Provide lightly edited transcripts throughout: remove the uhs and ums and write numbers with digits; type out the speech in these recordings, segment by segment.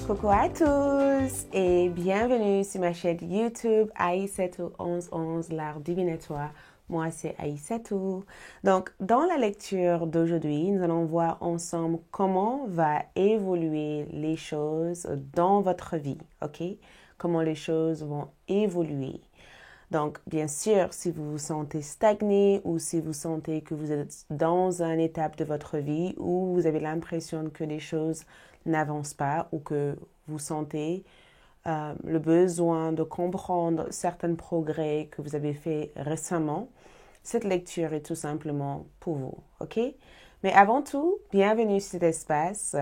Coucou à tous et bienvenue sur ma chaîne YouTube Aïssatou 1111 l'art divinatoire. Moi c'est Aïssatou. Donc dans la lecture d'aujourd'hui, nous allons voir ensemble comment va évoluer les choses dans votre vie, ok? Comment les choses vont évoluer. Donc, bien sûr, si vous vous sentez stagné ou si vous sentez que vous êtes dans une étape de votre vie où vous avez l'impression que les choses n'avancent pas ou que vous sentez le besoin de comprendre certains progrès que vous avez fait récemment, cette lecture est tout simplement pour vous, ok? Mais avant tout, bienvenue sur cet espace.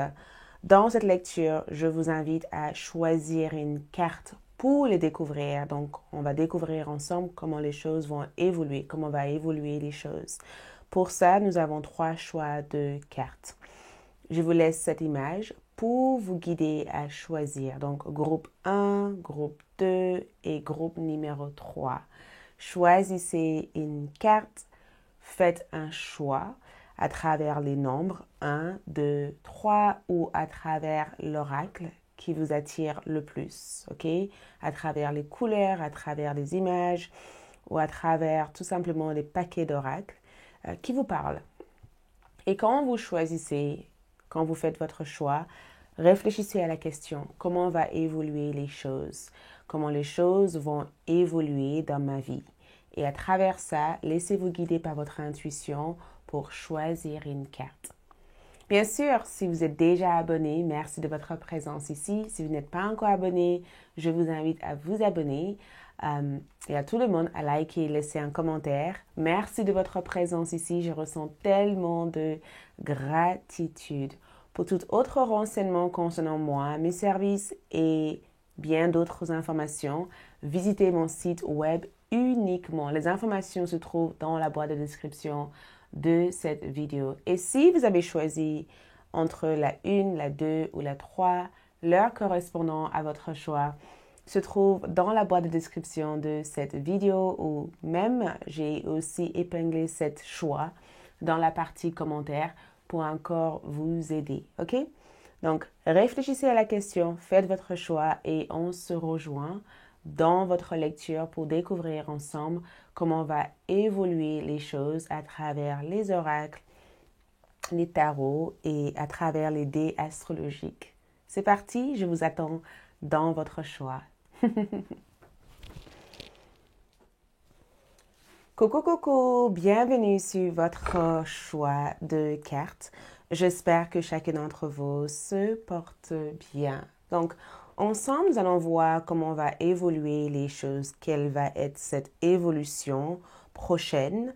Dans cette lecture, je vous invite à choisir une carte pour les découvrir. Donc, on va découvrir ensemble comment les choses vont évoluer, comment va évoluer les choses. Pour ça, nous avons 3 choix de cartes. Je vous laisse cette image pour vous guider à choisir. Donc, groupe 1, groupe 2 et groupe numéro 3. Choisissez une carte, faites un choix à travers les nombres 1, 2, 3 ou à travers l'oracle qui vous attire le plus, ok? À travers les couleurs, à travers les images ou à travers tout simplement les paquets d'oracles qui vous parlent. Et quand vous choisissez, quand vous faites votre choix, réfléchissez à la question, comment va évoluer les choses? Comment les choses vont évoluer dans ma vie? Et à travers ça, laissez-vous guider par votre intuition pour choisir une carte. Bien sûr, si vous êtes déjà abonné, merci de votre présence ici. Si vous n'êtes pas encore abonné, je vous invite à vous abonner et à tout le monde à liker et laisser un commentaire. Merci de votre présence ici. Je ressens tellement de gratitude. Pour tout autre renseignement concernant moi, mes services et bien d'autres informations, visitez mon site web uniquement. Les informations se trouvent dans la boîte de description de cette vidéo. Et si vous avez choisi entre la 1, la 2 ou la 3, l'heure correspondant à votre choix se trouve dans la boîte de description de cette vidéo ou même j'ai aussi épinglé cet choix dans la partie commentaires pour encore vous aider. OK? Donc, réfléchissez à la question, faites votre choix et on se rejoint dans votre lecture pour découvrir ensemble comment va évoluer les choses à travers les oracles, les tarots et à travers les dés astrologiques. C'est parti, je vous attends dans votre choix. Coucou, coucou, bienvenue sur votre choix de cartes. J'espère que chacun d'entre vous se porte bien. Donc, ensemble, nous allons voir comment va évoluer les choses, quelle va être cette évolution prochaine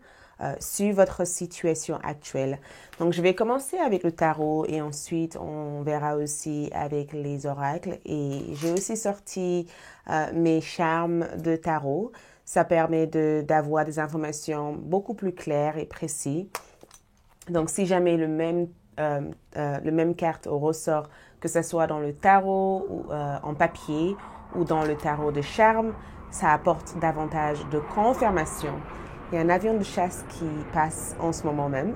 sur votre situation actuelle. Donc, je vais commencer avec le tarot et ensuite, on verra aussi avec les oracles. Et j'ai aussi sorti mes charmes de tarot. Ça permet d'avoir des informations beaucoup plus claires et précises. Donc, si jamais le même carte ressort, que ce soit dans le tarot ou en papier ou dans le tarot de charme, ça apporte davantage de confirmation. Il y a un avion de chasse qui passe en ce moment même.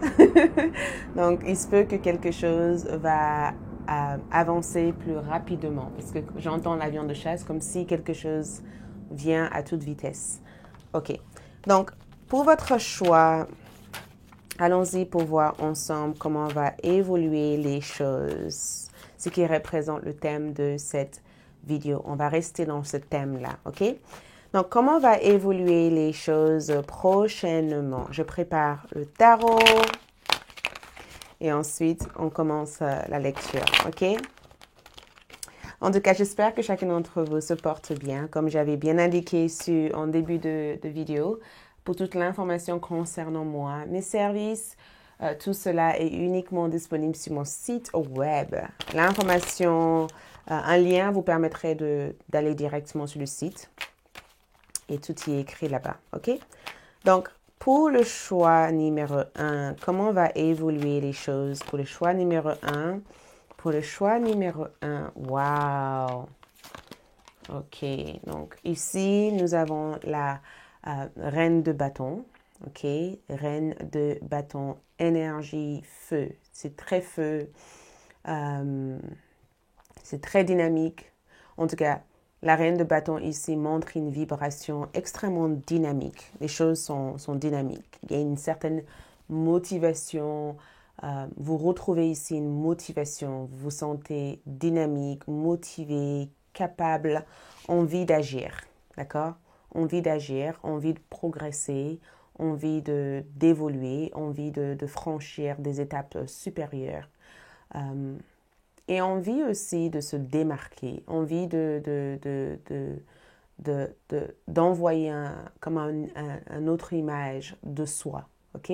Donc, il se peut que quelque chose va avancer plus rapidement parce que j'entends l'avion de chasse comme si quelque chose vient à toute vitesse. OK. Donc, pour votre choix, allons-y pour voir ensemble comment va évoluer les choses. Ce qui représente le thème de cette vidéo. On va rester dans ce thème-là, OK? Donc, comment va évoluer les choses prochainement? Je prépare le tarot et ensuite, on commence la lecture, OK? En tout cas, j'espère que chacun d'entre vous se porte bien, comme j'avais bien indiqué en début de vidéo. Pour toute l'information concernant moi, mes services, tout cela est uniquement disponible sur mon site web. L'information, un lien vous permettrait d'aller directement sur le site et tout y est écrit là-bas, OK? Donc, pour le choix numéro 1, comment va évoluer les choses? Pour le choix numéro 1, wow! OK, donc ici, nous avons la reine de bâton, OK? Reine de bâton, énergie, feu. C'est très feu. C'est très dynamique. En tout cas, la reine de bâton ici montre une vibration extrêmement dynamique. Les choses sont dynamiques. Il y a une certaine motivation. Vous retrouvez ici une motivation. Vous vous sentez dynamique, motivé, capable, envie d'agir. D'accord? Envie d'agir, envie de progresser, envie d'évoluer, envie de franchir des étapes supérieures. Et envie aussi de se démarquer, envie d'envoyer comme une autre image de soi. OK?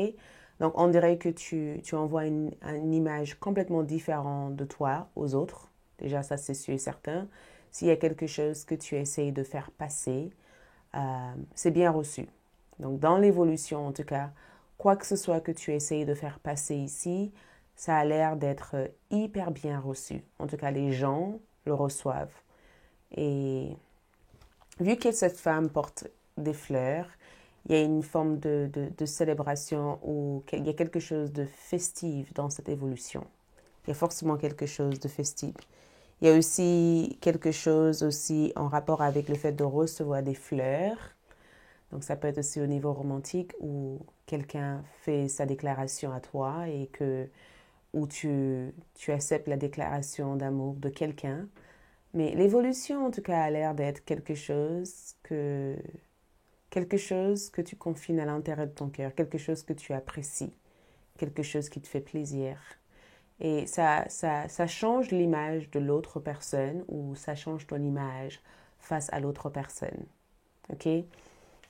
Donc, on dirait que tu envoies une image complètement différente de toi aux autres. Déjà, ça, c'est sûr et certain. S'il y a quelque chose que tu essayes de faire passer, c'est bien reçu. Donc, dans l'évolution, en tout cas, quoi que ce soit que tu essayes de faire passer ici, ça a l'air d'être hyper bien reçu. En tout cas, les gens le reçoivent. Et vu que cette femme porte des fleurs, il y a une forme de célébration ou il y a quelque chose de festif dans cette évolution. Il y a forcément quelque chose de festif. Il y a aussi quelque chose aussi en rapport avec le fait de recevoir des fleurs. Donc ça peut être aussi au niveau romantique où quelqu'un fait sa déclaration à toi et que où tu acceptes la déclaration d'amour de quelqu'un. Mais l'évolution, en tout cas, a l'air d'être quelque chose que tu confines à l'intérieur de ton cœur, quelque chose que tu apprécies, quelque chose qui te fait plaisir. Et ça change l'image de l'autre personne ou ça change ton image face à l'autre personne. OK?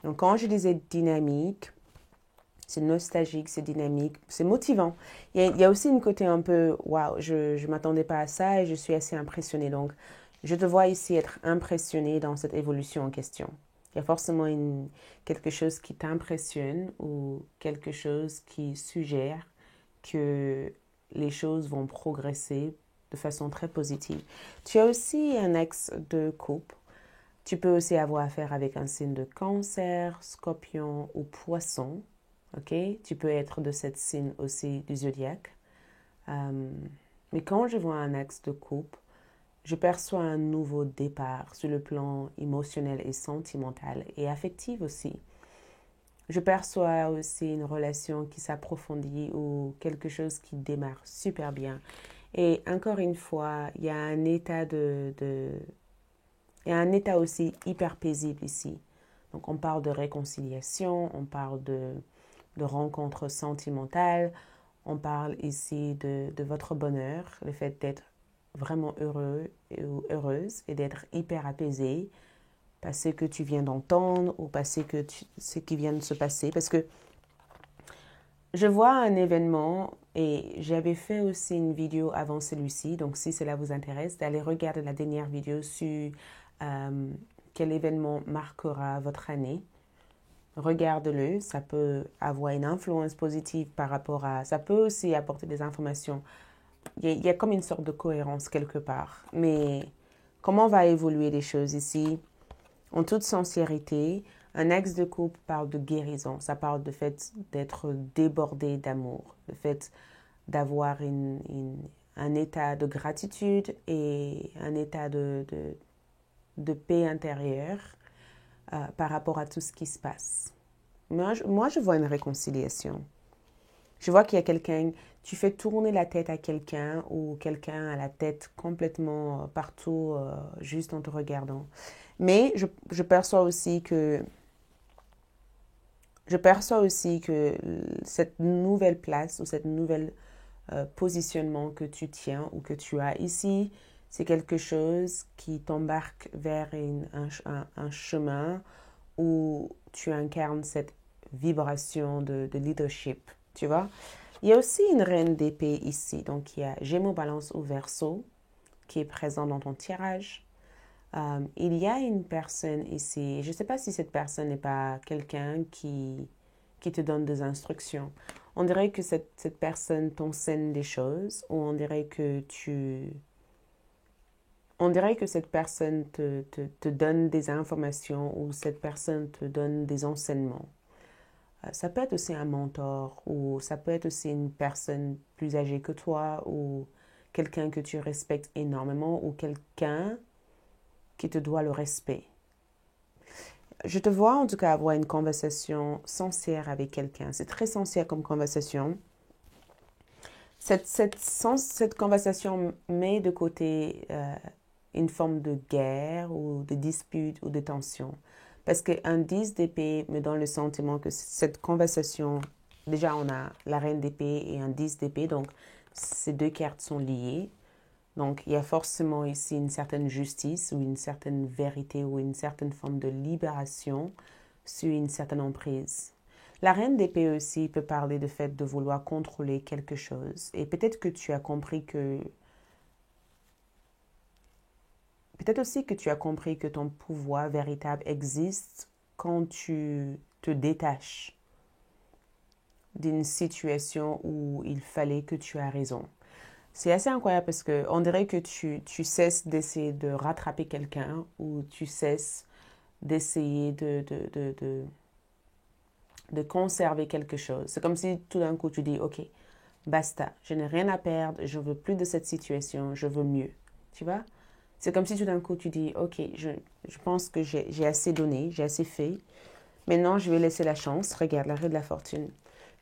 Donc, quand je disais dynamique, c'est nostalgique, c'est dynamique, c'est motivant. Il y a aussi une côté un peu, waouh, je ne m'attendais pas à ça et je suis assez impressionnée. Donc, je te vois ici être impressionnée dans cette évolution en question. Il y a forcément quelque chose qui t'impressionne ou quelque chose qui suggère que les choses vont progresser de façon très positive. Tu as aussi un axe de couple. Tu peux aussi avoir affaire avec un signe de cancer, scorpion ou poisson. Ok, tu peux être de cette signe aussi du zodiaque. Mais quand je vois un axe de couple, je perçois un nouveau départ sur le plan émotionnel et sentimental et affectif aussi. Je perçois aussi une relation qui s'approfondit ou quelque chose qui démarre super bien. Et encore une fois, il y a un état il y a un état aussi hyper paisible ici. Donc on parle de réconciliation, on parle de rencontres sentimentales, on parle ici de votre bonheur, le fait d'être vraiment heureux ou heureuse et d'être hyper apaisé parce que tu viens d'entendre ou parce que ce qui vient de se passer. Parce que je vois un événement et j'avais fait aussi une vidéo avant celui-ci. Donc si cela vous intéresse, d'aller regarder la dernière vidéo sur quel événement marquera votre année. Regarde-le, ça peut avoir une influence positive par rapport à... Ça peut aussi apporter des informations. Il y a comme une sorte de cohérence quelque part. Mais comment va évoluer les choses ici? En toute sincérité, un axe de couple parle de guérison. Ça parle du fait d'être débordé d'amour, le fait d'avoir un état de gratitude et un état de paix intérieure par rapport à tout ce qui se passe. Moi, je vois une réconciliation. Je vois qu'il y a quelqu'un, tu fais tourner la tête à quelqu'un ou quelqu'un a la tête complètement partout juste en te regardant. Mais je perçois aussi que cette nouvelle place ou cette nouvelle positionnement que tu tiens ou que tu as ici, c'est quelque chose qui t'embarque vers un chemin où tu incarnes cette vibration de leadership, tu vois. Il y a aussi une reine d'épée ici, donc il y a Gémeaux, Balance ou Verseau qui est présent dans ton tirage. Il y a une personne ici, je ne sais pas si cette personne n'est pas quelqu'un qui te donne des instructions. On dirait que cette personne t'enseigne des choses ou on dirait que cette personne te donne des informations ou cette personne te donne des enseignements. Ça peut être aussi un mentor ou ça peut être aussi une personne plus âgée que toi ou quelqu'un que tu respectes énormément ou quelqu'un qui te doit le respect. Je te vois en tout cas avoir une conversation sincère avec quelqu'un. C'est très sincère comme conversation. Cette conversation met de côté une forme de guerre ou de dispute ou de tension. Parce qu'un 10 d'épée me donne le sentiment que cette conversation, déjà on a la reine d'épée et un 10 d'épée, donc ces deux cartes sont liées. Donc il y a forcément ici une certaine justice ou une certaine vérité ou une certaine forme de libération sur une certaine emprise. La reine d'épée aussi peut parler du fait de vouloir contrôler quelque chose. Et peut-être que tu as compris que... Peut-être aussi que tu as compris que ton pouvoir véritable existe quand tu te détaches d'une situation où il fallait que tu aies raison. C'est assez incroyable parce qu'on dirait que tu cesses d'essayer de rattraper quelqu'un ou tu cesses d'essayer de conserver quelque chose. C'est comme si tout d'un coup tu dis, ok, basta, je n'ai rien à perdre, je veux plus de cette situation, je veux mieux. Tu vois? C'est comme si tout d'un coup tu dis, ok, je pense que j'ai assez donné, j'ai assez fait. Maintenant, je vais laisser la chance. Regarde, la rue de la fortune.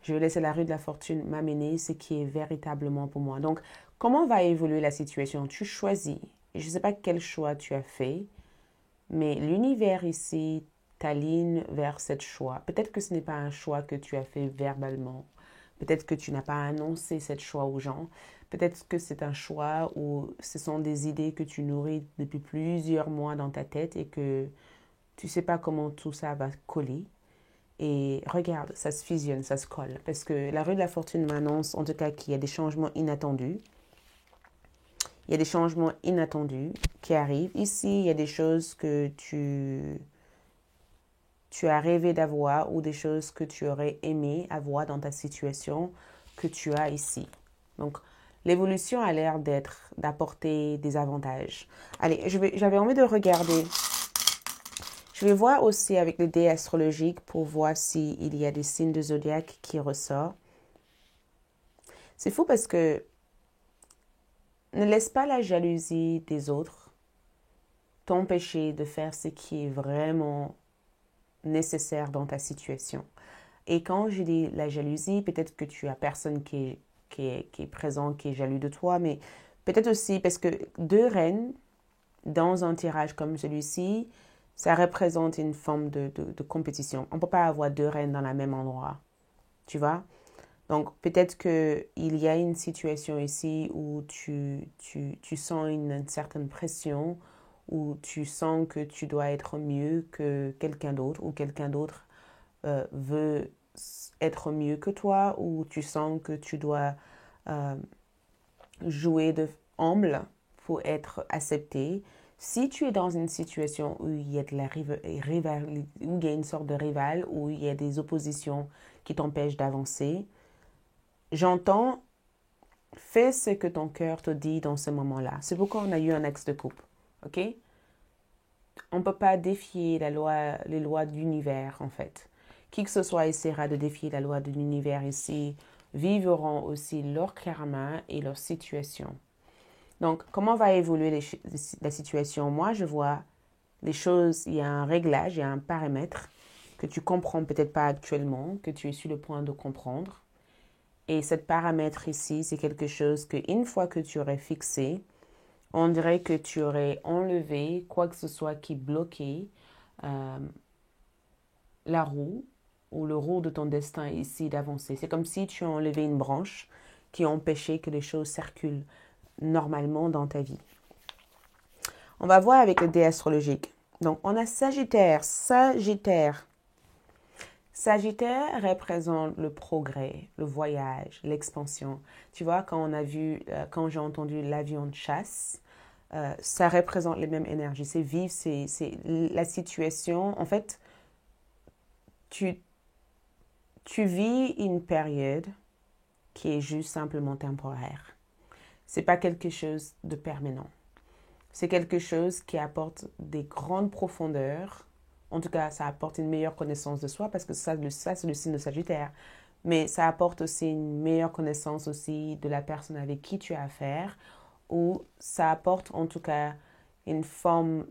Je vais laisser la rue de la fortune m'amener ce qui est véritablement pour moi. Donc, comment va évoluer la situation? Tu choisis. Je ne sais pas quel choix tu as fait, mais l'univers ici t'aligne vers ce choix. Peut-être que ce n'est pas un choix que tu as fait verbalement. Peut-être que tu n'as pas annoncé ce choix aux gens. Peut-être que c'est un choix où ce sont des idées que tu nourris depuis plusieurs mois dans ta tête et que tu ne sais pas comment tout ça va coller. Et regarde, ça se fusionne, ça se colle. Parce que la rue de la fortune m'annonce en tout cas qu'il y a des changements inattendus. Il y a des changements inattendus qui arrivent. Ici, il y a des choses que tu as rêvé d'avoir ou des choses que tu aurais aimé avoir dans ta situation que tu as ici. Donc, l'évolution a l'air d'apporter des avantages. Allez, j'avais envie de regarder. Je vais voir aussi avec le dé astrologique pour voir s'il y a des signes de zodiaque qui ressortent. C'est fou parce que ne laisse pas la jalousie des autres t'empêcher de faire ce qui est vraiment nécessaire dans ta situation. Et quand je dis la jalousie, peut-être que tu as personne qui est présent, qui est jaloux de toi, mais peut-être aussi parce que deux reines dans un tirage comme celui-ci, ça représente une forme de compétition. On ne peut pas avoir deux reines dans le même endroit, tu vois? Donc, peut-être qu'il y a une situation ici où tu sens une certaine pression, où tu sens que tu dois être mieux que quelqu'un d'autre, ou quelqu'un d'autre veut être mieux que toi, ou tu sens que tu dois jouer de humble pour être accepté. Si tu es dans une situation où il y a de la où il y a une sorte de rival, où il y a des oppositions qui t'empêchent d'avancer, j'entends, fais ce que ton cœur te dit dans ce moment-là. C'est pourquoi on a eu un ex de couple, ok? On ne peut pas défier les lois de l'univers, en fait. Qui que ce soit essaiera de défier la loi de l'univers ici, vivront aussi leur karma et leur situation. Donc, comment va évoluer la situation? Moi, je vois les choses, il y a un réglage, il y a un paramètre que tu comprends peut-être pas actuellement, que tu es sur le point de comprendre. Et ce paramètre ici, c'est quelque chose qu'une fois que tu aurais fixé, on dirait que tu aurais enlevé quoi que ce soit qui bloquait la roue ou le roue de ton destin ici d'avancer. C'est comme si tu as enlevé une branche qui empêchait que les choses circulent normalement dans ta vie. On va voir avec le dé astrologique. Donc, on a Sagittaire. Sagittaire représente le progrès, le voyage, l'expansion. Tu vois, quand j'ai entendu l'avion de chasse, ça représente les mêmes énergies. C'est vivre, c'est la situation. En fait, tu vis une période qui est juste simplement temporaire. C'est pas quelque chose de permanent. C'est quelque chose qui apporte des grandes profondeurs. En tout cas, ça apporte une meilleure connaissance de soi parce que ça c'est le signe de Sagittaire. Mais ça apporte aussi une meilleure connaissance aussi de la personne avec qui tu as affaire ou ça apporte en tout cas une forme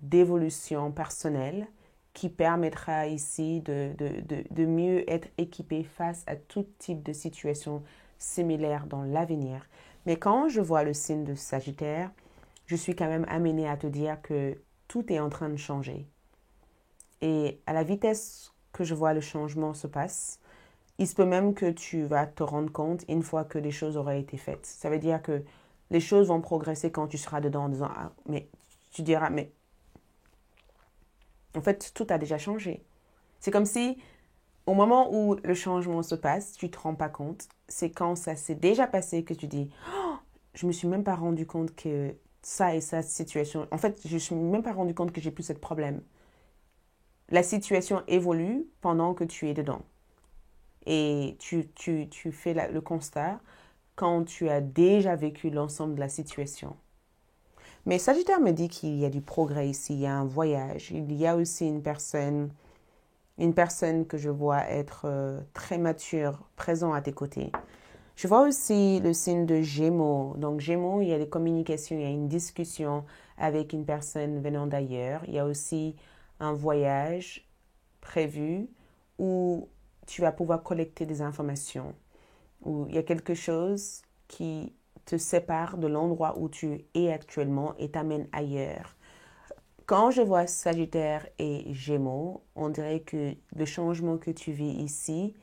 d'évolution personnelle qui permettra ici de mieux être équipé face à tout type de situation similaire dans l'avenir. Mais quand je vois le signe de Sagittaire, je suis quand même amenée à te dire que tout est en train de changer. Et à la vitesse que je vois le changement se passe, il se peut même que tu vas te rendre compte une fois que les choses auraient été faites. Ça veut dire que les choses vont progresser quand tu seras dedans en disant ah, mais tu diras mais en fait tout a déjà changé. C'est comme si au moment où le changement se passe, tu ne te rends pas compte. C'est quand ça s'est déjà passé que tu dis oh, je me suis même pas rendu compte que ça et cette situation. En fait, je me suis même pas rendu compte que j'ai plus ce problème. La situation évolue pendant que tu es dedans. Et tu fais le constat quand tu as déjà vécu l'ensemble de la situation. Mais Sagittaire me dit qu'il y a du progrès ici, il y a un voyage. Il y a aussi une personne que je vois être très mature, présent à tes côtés. Je vois aussi le signe de Gémeaux. Donc Gémeaux, il y a des communications, il y a une discussion avec une personne venant d'ailleurs. Il y a aussi un voyage prévu où tu vas pouvoir collecter des informations, où il y a quelque chose qui te sépare de l'endroit où tu es actuellement et t'amène ailleurs. Quand je vois Sagittaire et Gémeaux, on dirait que le changement que tu vis ici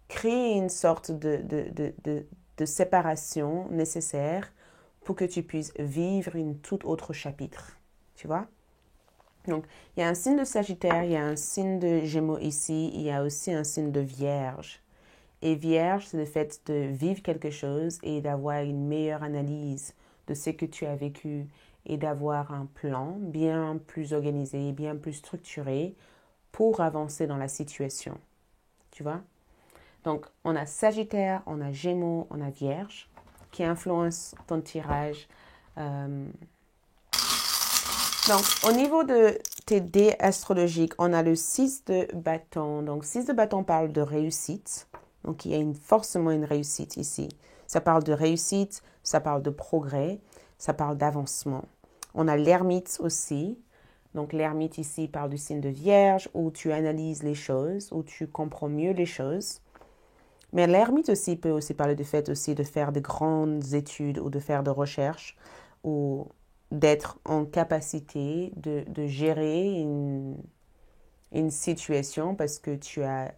crée une sorte de séparation nécessaire pour que tu puisses vivre une toute autre chapitre. Tu vois? Donc, il y a un signe de Sagittaire, il y a un signe de Gémeaux ici, il y a aussi un signe de Vierge. Et Vierge, c'est le fait de vivre quelque chose et d'avoir une meilleure analyse de ce que tu as vécu et d'avoir un plan bien plus organisé, bien plus structuré pour avancer dans la situation. Tu vois? Donc, on a Sagittaire, on a Gémeaux, on a Vierge qui influencent ton tirage. Donc, au niveau de tes dés astrologiques, on a le 6 de bâton. Donc, 6 de bâton parle de réussite. Donc, il y a forcément une réussite ici. Ça parle de réussite, ça parle de progrès, ça parle d'avancement. On a l'ermite aussi. Donc, l'ermite ici parle du signe de Vierge, où tu analyses les choses, où tu comprends mieux les choses. Mais l'ermite aussi peut aussi parler du fait aussi de faire de grandes études ou de faire de recherches ou d'être en capacité de gérer une situation parce que tu as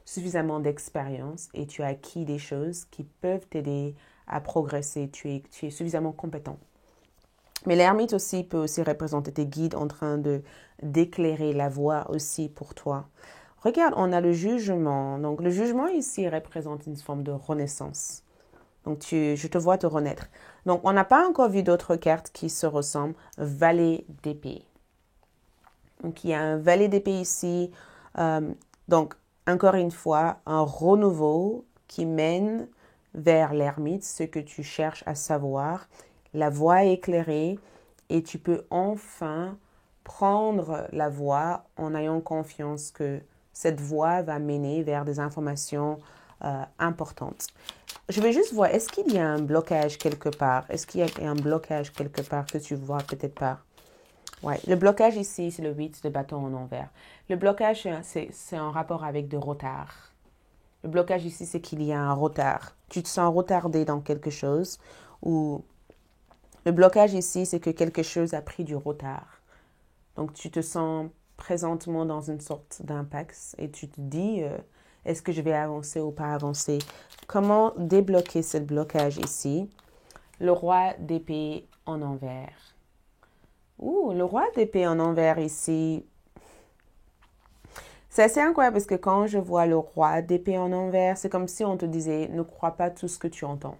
suffisamment d'expérience et tu as acquis des choses qui peuvent t'aider à progresser. Tu es suffisamment compétent. Mais l'ermite aussi peut aussi représenter tes guides en train d'éclairer la voie aussi pour toi. Regarde, on a le jugement. Donc, le jugement ici représente une forme de renaissance. Donc, je te vois te renaître. Donc, on n'a pas encore vu d'autres cartes qui se ressemblent. Valet d'épée. Donc, il y a un valet d'épée ici. Donc, encore une fois, un renouveau qui mène vers l'ermite, ce que tu cherches à savoir. La voie est éclairée et tu peux enfin prendre la voie en ayant confiance que cette voie va mener vers des informations importantes. Je vais juste voir, est-ce qu'il y a un blocage quelque part? Est-ce qu'il y a un blocage quelque part que tu vois peut-être pas? Ouais, le blocage ici, c'est le 8 de bâton en envers. Le blocage, c'est en rapport avec de retard. Le blocage ici, c'est qu'il y a un retard. Tu te sens retardé dans quelque chose ou le blocage ici, c'est que quelque chose a pris du retard. Donc, tu te sens présentement dans une sorte d'impasse et tu te dis, est-ce que je vais avancer ou pas avancer? Comment débloquer ce blocage ici? Le roi d'épée en envers. Ouh, le roi d'épée en envers ici. C'est assez incroyable parce que quand je vois le roi d'épée en envers, c'est comme si on te disait, ne crois pas tout ce que tu entends.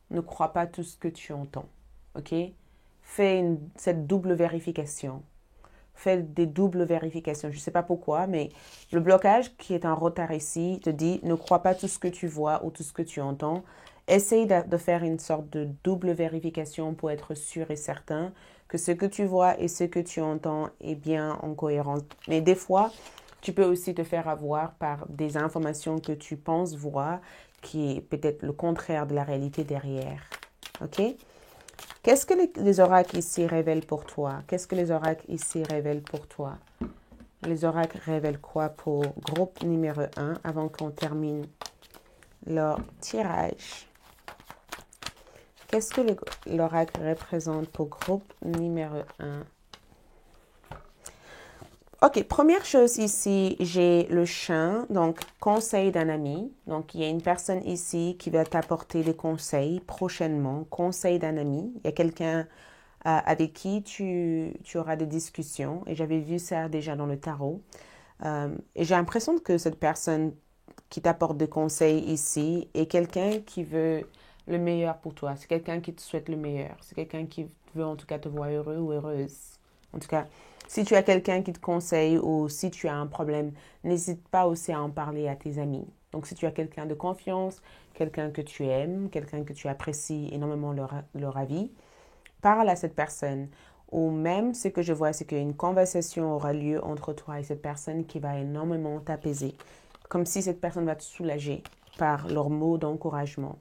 Ne crois pas tout ce que tu entends. Ok? Fais cette double vérification. Fais des doubles vérifications. Je ne sais pas pourquoi, mais le blocage qui est en retard ici te dit ne crois pas tout ce que tu vois ou tout ce que tu entends. Essaye de faire une sorte de double vérification pour être sûr et certain que ce que tu vois et ce que tu entends est bien en cohérence. Mais des fois, tu peux aussi te faire avoir par des informations que tu penses voir qui est peut-être le contraire de la réalité derrière. OK? Qu'est-ce que les oracles ici révèlent pour toi? Qu'est-ce que les oracles ici révèlent pour toi? Les oracles révèlent quoi pour groupe numéro 1 avant qu'on termine leur tirage? Qu'est-ce que l'oracle représente pour groupe numéro 1? OK, première chose ici, j'ai le chien, donc conseil d'un ami. Donc, il y a une personne ici qui va t'apporter des conseils prochainement. Conseil d'un ami. Il y a quelqu'un avec qui tu auras des discussions. Et j'avais vu ça déjà dans le tarot. Et j'ai l'impression que cette personne qui t'apporte des conseils ici est quelqu'un qui veut le meilleur pour toi. C'est quelqu'un qui te souhaite le meilleur. C'est quelqu'un qui veut en tout cas te voir heureux ou heureuse. En tout cas, si tu as quelqu'un qui te conseille ou si tu as un problème, n'hésite pas aussi à en parler à tes amis. Donc, si tu as quelqu'un de confiance, quelqu'un que tu aimes, quelqu'un que tu apprécies énormément leur avis, parle à cette personne. Ou même, ce que je vois, c'est qu'une conversation aura lieu entre toi et cette personne qui va énormément t'apaiser. Comme si cette personne va te soulager par leurs mots d'encouragement.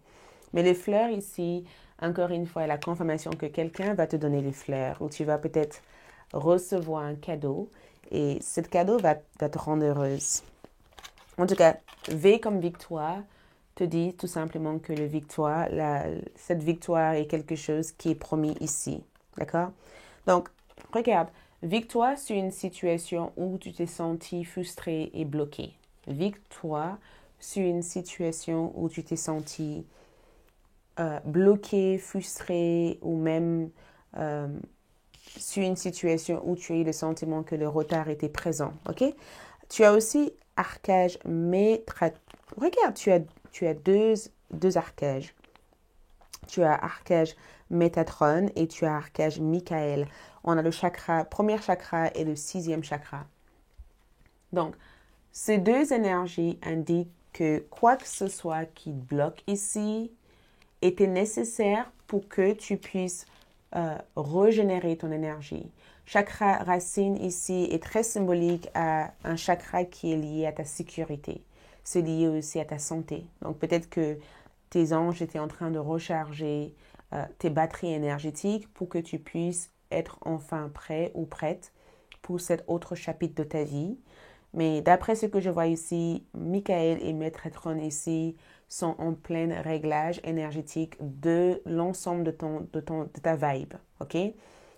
Mais les fleurs ici, encore une fois, la confirmation que quelqu'un va te donner les fleurs ou tu vas peut-être recevoir un cadeau et ce cadeau va te rendre heureuse. En tout cas, V comme victoire te dit tout simplement que cette victoire est quelque chose qui est promis ici. D'accord? Donc, regarde, victoire sur une situation où tu t'es senti frustré et bloqué. Victoire sur une situation où tu t'es senti bloqué, frustré ou même sur une situation où tu as eu le sentiment que le retard était présent. Ok? Tu as aussi arcage Regarde, tu as deux arcages. Tu as arcage Métatron et tu as arcage Michael. On a le premier chakra et le 6e chakra. Donc, ces deux énergies indiquent que quoi que ce soit qui bloque ici était nécessaire pour que tu puisses régénérer ton énergie. Chakra racine ici est très symbolique à un chakra qui est lié à ta sécurité. C'est lié aussi à ta santé. Donc peut-être que tes anges étaient en train de recharger tes batteries énergétiques pour que tu puisses être enfin prêt ou prête pour cet autre chapitre de ta vie. Mais d'après ce que je vois ici, Michael et Métatron ici sont en plein réglage énergétique de l'ensemble de ta vibe. OK?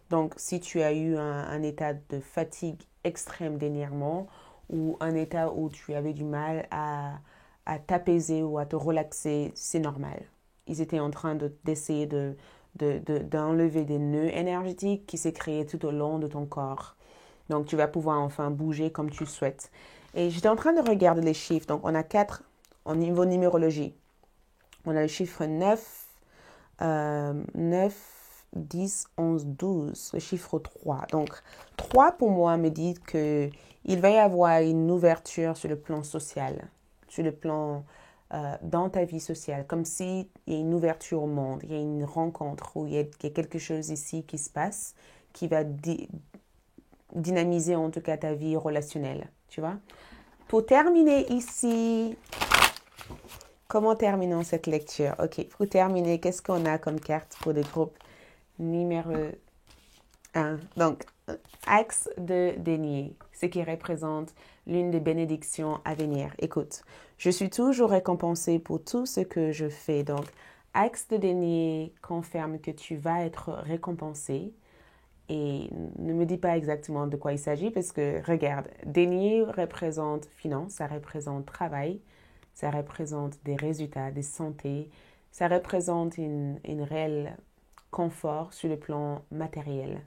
Donc, si tu as eu un état de fatigue extrême dernièrement ou un état où tu avais du mal à t'apaiser ou à te relaxer, c'est normal. Ils étaient en train d'essayer d'enlever des nœuds énergétiques qui s'est créés tout au long de ton corps. Donc, tu vas pouvoir enfin bouger comme tu souhaites. Et j'étais en train de regarder les chiffres. Donc, on a 4 au niveau numérologie. On a le chiffre 9, 10, 11, 12, le chiffre 3. Donc, 3 pour moi me dit qu'il va y avoir une ouverture sur le plan social, sur le plan dans ta vie sociale, comme s'il y a une ouverture au monde, il y a une rencontre où il y a quelque chose ici qui se passe qui va dynamiser en tout cas ta vie relationnelle, tu vois. Pour terminer ici, comment terminons cette lecture? Ok, pour terminer, qu'est-ce qu'on a comme carte pour le groupe numéro 1? Donc, axe de denier, ce qui représente l'une des bénédictions à venir. Écoute, je suis toujours récompensée pour tout ce que je fais. Donc, axe de denier confirme que tu vas être récompensé. Et ne me dis pas exactement de quoi il s'agit parce que, regarde, denier représente finance, ça représente travail, ça représente des résultats, des santé, ça représente une réelle confort sur le plan matériel.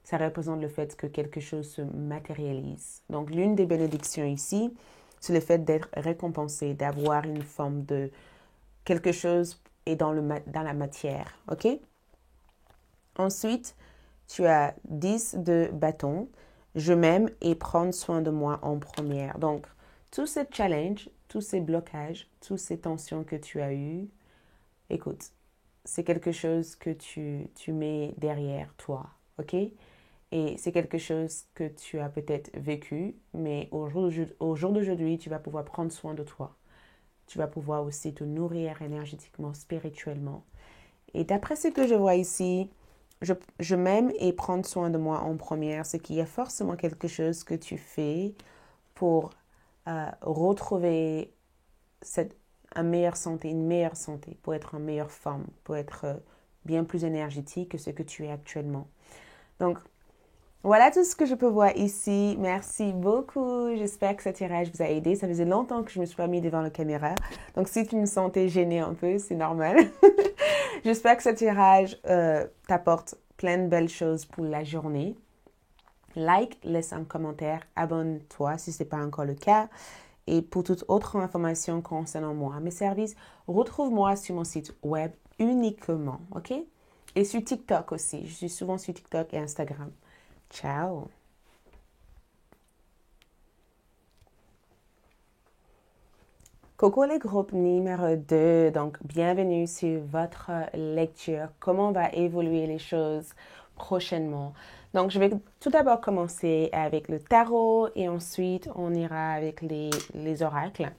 Ça représente le fait que quelque chose se matérialise. Donc, l'une des bénédictions ici, c'est le fait d'être récompensé, d'avoir une forme de quelque chose est dans la matière. OK? Ensuite, tu as 10 de bâton. Je m'aime et prendre soin de moi en première. Donc, tous ces challenges, tous ces blocages, toutes ces tensions que tu as eues, écoute, c'est quelque chose que tu mets derrière toi, ok? Et c'est quelque chose que tu as peut-être vécu, mais au jour d'aujourd'hui, tu vas pouvoir prendre soin de toi. Tu vas pouvoir aussi te nourrir énergétiquement, spirituellement. Et d'après ce que je vois ici, je m'aime et prendre soin de moi en première, ce qu'il y a forcément quelque chose que tu fais pour retrouver une meilleure santé, pour être en meilleure forme, pour être bien plus énergétique que ce que tu es actuellement. Donc, voilà tout ce que je peux voir ici. Merci beaucoup. J'espère que ce tirage vous a aidé. Ça faisait longtemps que je ne me suis pas mis devant la caméra. Donc, si tu me sentais gênée un peu, c'est normal. J'espère que ce tirage t'apporte plein de belles choses pour la journée. Like, laisse un commentaire, abonne-toi si ce n'est pas encore le cas. Et pour toute autre information concernant moi, mes services, retrouve-moi sur mon site web uniquement, ok? Et sur TikTok aussi. Je suis souvent sur TikTok et Instagram. Ciao! Coucou les groupes numéro 2, donc bienvenue sur votre lecture. Comment va évoluer les choses prochainement? Donc je vais tout d'abord commencer avec le tarot et ensuite on ira avec les oracles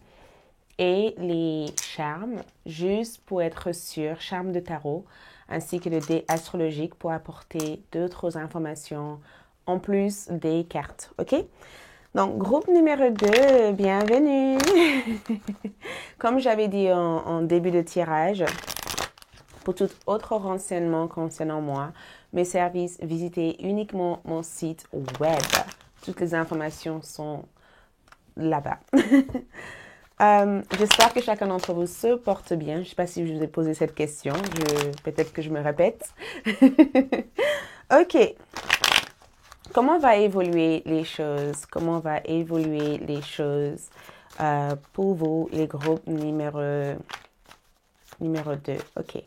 et les charmes, juste pour être sûr, charmes de tarot, ainsi que le dé astrologique pour apporter d'autres informations en plus des cartes, ok? Donc, groupe numéro 2, bienvenue! Comme j'avais dit en début de tirage, pour tout autre renseignement concernant moi, mes services, visitez uniquement mon site web. Toutes les informations sont là-bas. J'espère que chacun d'entre vous se porte bien. Je ne sais pas si je vous ai posé cette question. Peut-être que je me répète. OK. Comment va évoluer les choses? Comment va évoluer les choses pour vous, les groupes numéro 2? OK.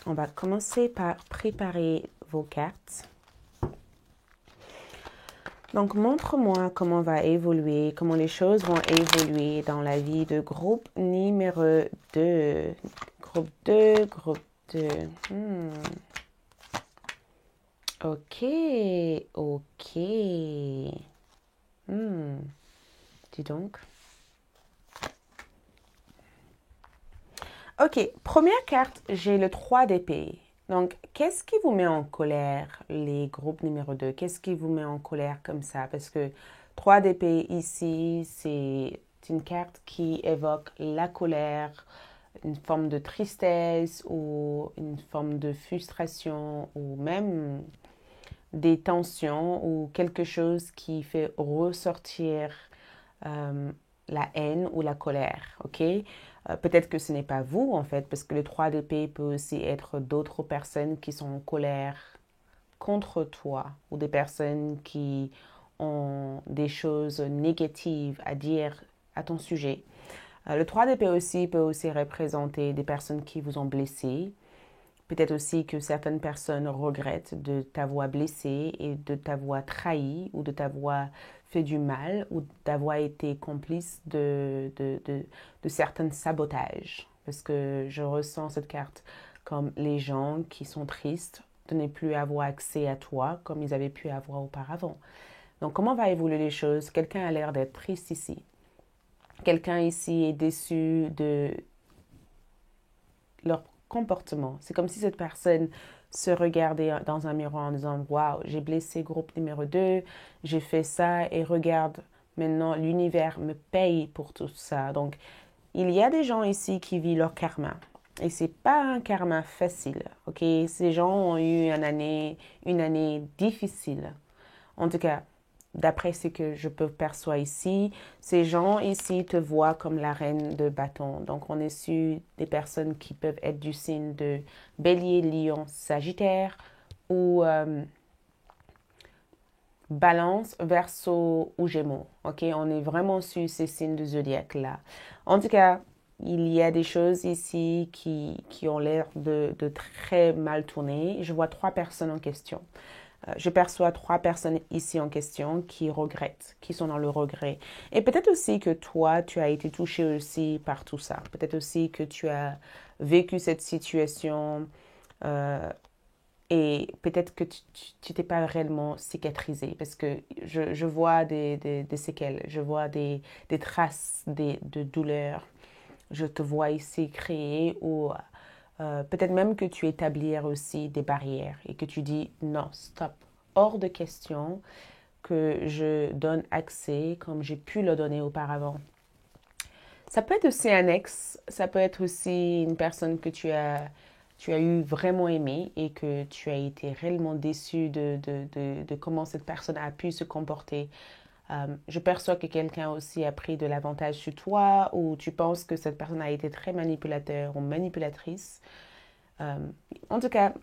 On va commencer par préparer vos cartes. Donc, montre-moi comment va évoluer, comment les choses vont évoluer dans la vie de groupe numéro 2. Groupe 2, groupe 2. Ok, ok. Dis donc. Ok, première carte, j'ai le 3 d'épée. Donc, qu'est-ce qui vous met en colère, les groupes numéro 2? Qu'est-ce qui vous met en colère comme ça? Parce que 3 d'épée ici, c'est une carte qui évoque la colère, une forme de tristesse ou une forme de frustration ou même des tensions ou quelque chose qui fait ressortir la haine ou la colère, ok? Peut-être que ce n'est pas vous, en fait, parce que le 3 d'épée peut aussi être d'autres personnes qui sont en colère contre toi ou des personnes qui ont des choses négatives à dire à ton sujet. Le 3 d'épée aussi peut aussi représenter des personnes qui vous ont blessé. Peut-être aussi que certaines personnes regrettent de t'avoir blessé et de t'avoir trahi ou de t'avoir fait du mal ou d'avoir été complice de certains sabotages. Parce que je ressens cette carte comme les gens qui sont tristes de ne plus avoir accès à toi comme ils avaient pu avoir auparavant. Donc, comment va évoluer les choses? Quelqu'un a l'air d'être triste ici. Quelqu'un ici est déçu de leur comportement. C'est comme si cette personne se regardait dans un miroir en disant « Waouh, j'ai blessé groupe numéro 2, j'ai fait ça et regarde, maintenant l'univers me paye pour tout ça. » Donc, il y a des gens ici qui vivent leur karma. Et c'est pas un karma facile, ok? Ces gens ont eu une année difficile. En tout cas, d'après ce que je peux percevoir ici, ces gens ici te voient comme la reine de bâton. Donc, on est sur des personnes qui peuvent être du signe de Bélier, Lion, Sagittaire ou Balance, Verseau ou Gémeaux. Ok, on est vraiment sur ces signes de zodiaque-là. En tout cas, il y a des choses ici qui ont l'air de très mal tourner. Je vois 3 personnes en question. Je perçois 3 personnes ici en question qui regrettent, qui sont dans le regret. Et peut-être aussi que toi, tu as été touché aussi par tout ça. Peut-être aussi que tu as vécu cette situation et peut-être que tu t'es pas réellement cicatrisé parce que je vois des séquelles, je vois des traces de douleur. Je te vois ici créer ou Peut-être même que tu établis aussi des barrières et que tu dis non, stop, hors de question que je donne accès comme j'ai pu le donner auparavant. Ça peut être aussi un ex, ça peut être aussi une personne que tu as eu vraiment aimé et que tu as été réellement déçu de comment cette personne a pu se comporter. Je perçois que quelqu'un aussi a pris de l'avantage sur toi ou tu penses que cette personne a été très manipulateur ou manipulatrice. Euh, En tout cas,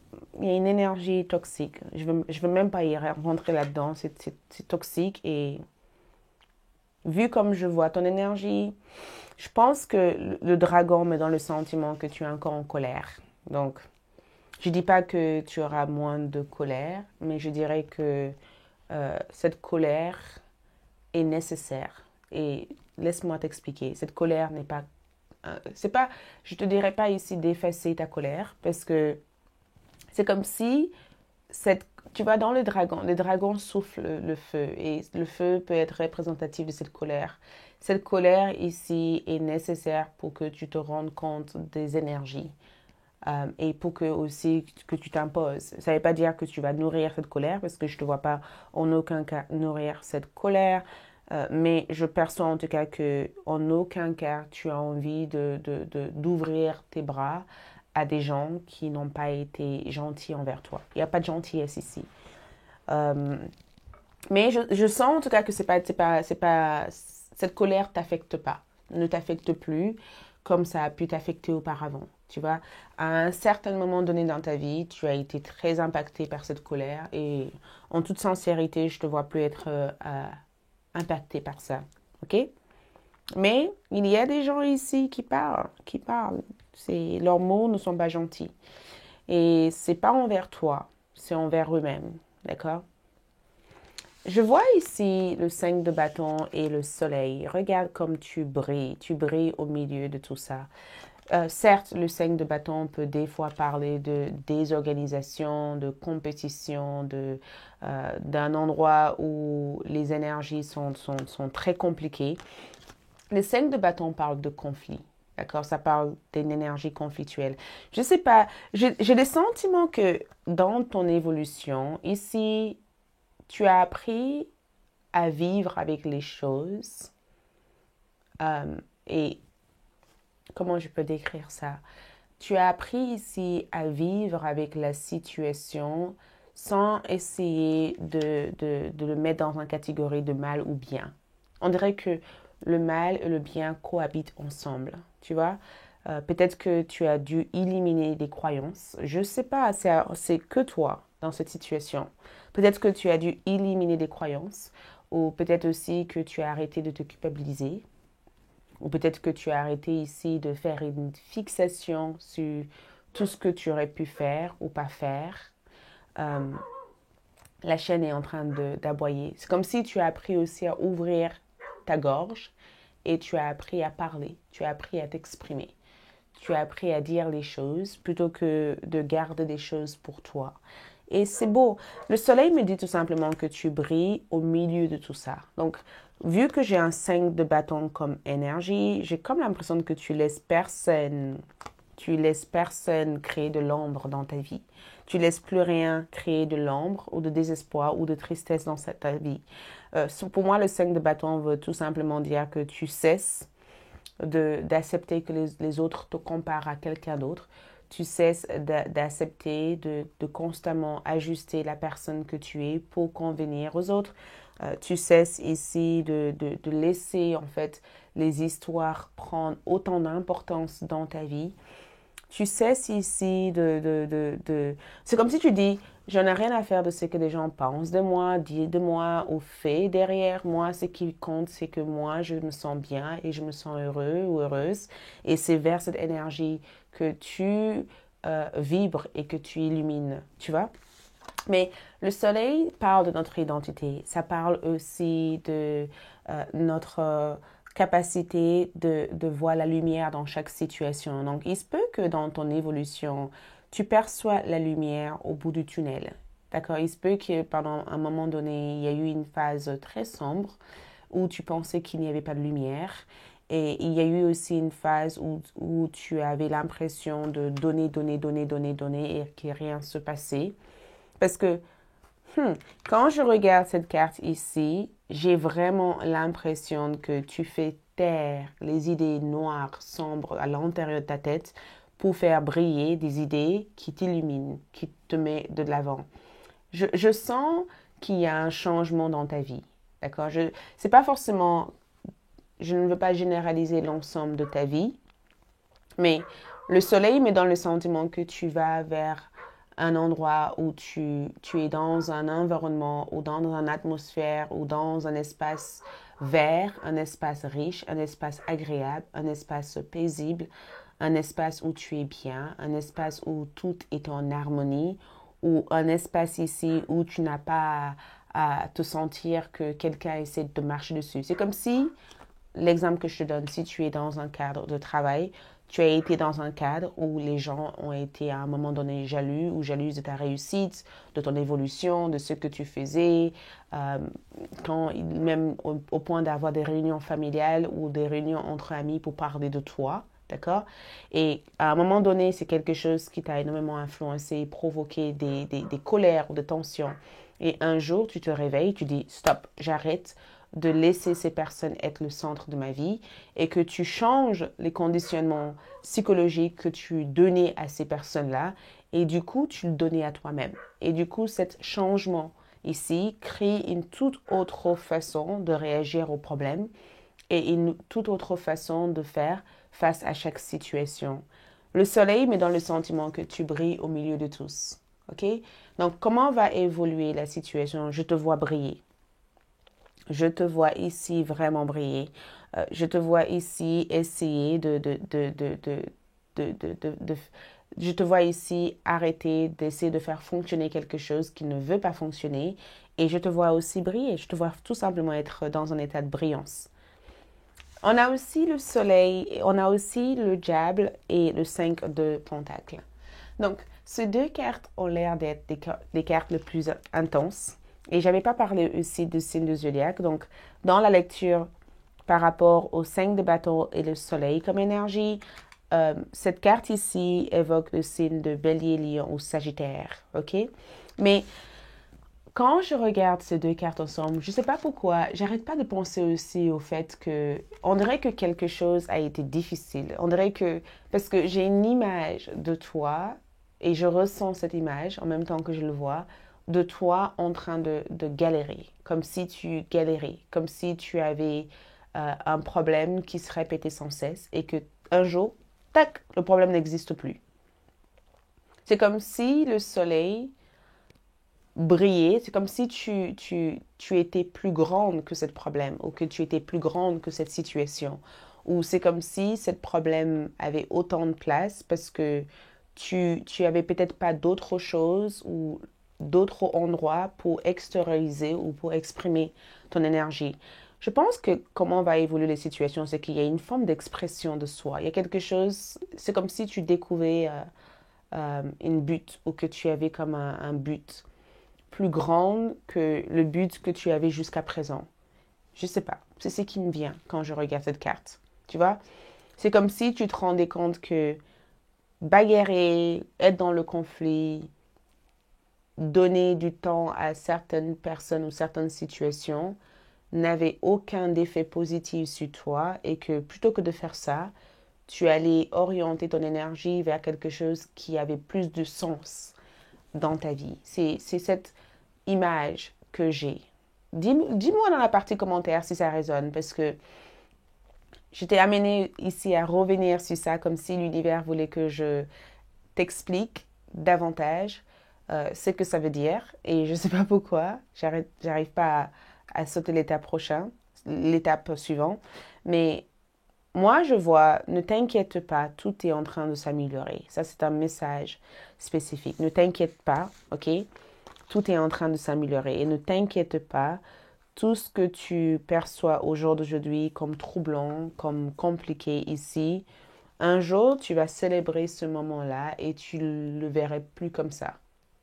il y a une énergie toxique. Je veux même pas y rentrer là-dedans. C'est toxique et vu comme je vois ton énergie, je pense que le dragon me donne le sentiment que tu es encore en colère. Donc, je dis pas que tu auras moins de colère, mais je dirais que cette colère est nécessaire. Et laisse-moi t'expliquer. Cette colère n'est pas, c'est pas, je te dirais pas ici d'effacer ta colère, parce que c'est comme si tu vas dans le dragon souffle le feu et le feu peut être représentatif de cette colère. Cette colère ici est nécessaire pour que tu te rendes compte des énergies et pour que aussi que tu t'imposes. Ça ne veut pas dire que tu vas nourrir cette colère parce que je ne te vois pas en aucun cas nourrir cette colère. Mais je perçois en tout cas que en aucun cas tu as envie d'ouvrir tes bras à des gens qui n'ont pas été gentils envers toi. Il n'y a pas de gentillesse ici. Euh, mais je sens en tout cas que cette colère t'affecte pas, ne t'affecte plus comme ça a pu t'affecter auparavant. Tu vois, à un certain moment donné dans ta vie, tu as été très impacté par cette colère et en toute sincérité, je te vois plus être impacté par ça. Ok? Mais il y a des gens ici qui parlent, qui parlent. Leurs mots ne sont pas gentils. Et c'est pas envers toi, c'est envers eux-mêmes. D'accord? Je vois ici le 5 de bâton et le soleil. Regarde comme tu brilles. Tu brilles au milieu de tout ça. Certes, le 5 de bâton peut des fois parler de désorganisation, de compétition, d'un endroit où les énergies sont très compliquées. Le 5 de bâton parle de conflit. D'accord? Ça parle d'une énergie conflictuelle. Je sais pas, j'ai le sentiment que dans ton évolution, ici, tu as appris à vivre avec les choses. Et comment je peux décrire ça? Tu as appris ici à vivre avec la situation sans essayer de le mettre dans une catégorie de mal ou bien. On dirait que le mal et le bien cohabitent ensemble, tu vois. Peut-être que tu as dû éliminer des croyances. Je ne sais pas, c'est que toi dans cette situation. Peut-être que tu as dû éliminer des croyances ou peut-être aussi que tu as arrêté de te culpabiliser ou peut-être que tu as arrêté ici de faire une fixation sur tout ce que tu aurais pu faire ou pas faire. Euh, la chaîne est en train d'aboyer. C'est comme si tu as appris aussi à ouvrir ta gorge et tu as appris à parler, tu as appris à t'exprimer. Tu as appris à dire les choses plutôt que de garder des choses pour toi. Et c'est beau. Le soleil me dit tout simplement que tu brilles au milieu de tout ça. Donc, vu que j'ai un 5 de bâton comme énergie, j'ai comme l'impression que tu laisses personne créer de l'ombre dans ta vie. Tu laisses plus rien créer de l'ombre ou de désespoir ou de tristesse dans ta vie. Pour moi, le 5 de bâton veut tout simplement dire que tu cesses d'accepter que les autres te comparent à quelqu'un d'autre. Tu cesses d'accepter de constamment ajuster la personne que tu es pour convenir aux autres. Tu cesses ici de laisser en fait les histoires prendre autant d'importance dans ta vie. Tu cesses ici C'est comme si tu dis, j'en ai rien à faire de ce que les gens pensent de moi, disent de moi ou fait derrière moi. Ce qui compte, c'est que moi, je me sens bien et je me sens heureux ou heureuse. Et c'est vers cette énergie que tu vibres et que tu illumines, tu vois? Mais le soleil parle de notre identité. Ça parle aussi de notre capacité de voir la lumière dans chaque situation. Donc, il se peut que dans ton évolution, tu perçois la lumière au bout du tunnel. D'accord? Il se peut que pendant un moment donné, il y a eu une phase très sombre où tu pensais qu'il n'y avait pas de lumière. Et il y a eu aussi une phase où tu avais l'impression de donner, donner, donner, donner, donner et que rien ne se passait. Parce que quand je regarde cette carte ici, j'ai vraiment l'impression que tu fais taire les idées noires, sombres à l'intérieur de ta tête pour faire briller des idées qui t'illuminent, qui te mettent de l'avant. Je sens qu'il y a un changement dans ta vie. D'accord? C'est pas forcément, je ne veux pas généraliser l'ensemble de ta vie, mais le soleil me donne le sentiment que tu vas vers un endroit où tu es dans un environnement ou dans une atmosphère ou dans un espace vert, un espace riche, un espace agréable, un espace paisible, un espace où tu es bien, un espace où tout est en harmonie, ou un espace ici où tu n'as pas à te sentir que quelqu'un essaie de te marcher dessus. C'est comme si, l'exemple que je te donne, si tu es dans un cadre de travail, tu as été dans un cadre où les gens ont été à un moment donné jaloux ou jalouses de ta réussite, de ton évolution, de ce que tu faisais, même au point d'avoir des réunions familiales ou des réunions entre amis pour parler de toi. D'accord? Et à un moment donné, c'est quelque chose qui t'a énormément influencé, provoqué des colères ou des tensions. Et un jour, tu te réveilles, tu dis, stop, j'arrête de laisser ces personnes être le centre de ma vie et que tu changes les conditionnements psychologiques que tu donnais à ces personnes-là et du coup, tu le donnais à toi-même. Et du coup, cet changement ici crée une toute autre façon de réagir aux problèmes et une toute autre façon de faire face à chaque situation. Le soleil me donne le sentiment que tu brilles au milieu de tous. OK? Donc, comment va évoluer la situation? Je te vois briller. Je te vois ici vraiment briller. Je te vois ici essayer je te vois ici arrêter d'essayer de faire fonctionner quelque chose qui ne veut pas fonctionner. Et je te vois aussi briller. Je te vois tout simplement être dans un état de brillance. On a aussi le soleil, on a aussi le diable et le 5 de pentacles. Donc, ces deux cartes ont l'air d'être des cartes les plus intenses. Et je n'avais pas parlé aussi de signe de zodiaque. Donc, dans la lecture par rapport au 5 de bâton et le soleil comme énergie, cette carte ici évoque le signe de bélier, lion ou sagittaire. OK? Mais quand je regarde ces deux cartes ensemble, je ne sais pas pourquoi, j'arrête pas de penser aussi au fait que, on dirait que quelque chose a été difficile. On dirait que, parce que j'ai une image de toi, et je ressens cette image en même temps que je le vois, de toi en train de galérer, comme si tu galérais, comme si tu avais un problème qui se répétait sans cesse, et que un jour, tac, le problème n'existe plus. C'est comme si le soleil briller, c'est comme si tu étais plus grande que ce problème ou que tu étais plus grande que cette situation. Ou c'est comme si ce problème avait autant de place parce que tu avais peut-être pas d'autre chose ou d'autres endroits pour extérioriser ou pour exprimer ton énergie. Je pense que comment va évoluer les situations, c'est qu'il y a une forme d'expression de soi. Il y a quelque chose, c'est comme si tu découvrais une but ou que tu avais comme un but plus grande que le but que tu avais jusqu'à présent. Je sais pas. C'est ce qui me vient quand je regarde cette carte. Tu vois? C'est comme si tu te rendais compte que bagarrer, être dans le conflit, donner du temps à certaines personnes ou certaines situations n'avait aucun effet positif sur toi et que plutôt que de faire ça, tu allais orienter ton énergie vers quelque chose qui avait plus de sens dans ta vie. C'est cette image que j'ai. Dis-moi dans la partie commentaire si ça résonne, parce que je t'ai amené ici à revenir sur ça, comme si l'univers voulait que je t'explique davantage ce que ça veut dire. Et je ne sais pas pourquoi, j'arrive pas à sauter l'étape suivante. Mais moi, je vois, ne t'inquiète pas, tout est en train de s'améliorer. Ça, c'est un message spécifique. Ne t'inquiète pas, ok? Tout est en train de s'améliorer. Et ne t'inquiète pas, tout ce que tu perçois au jour d'aujourd'hui comme troublant, comme compliqué ici, un jour, tu vas célébrer ce moment-là et tu le verrais plus comme ça.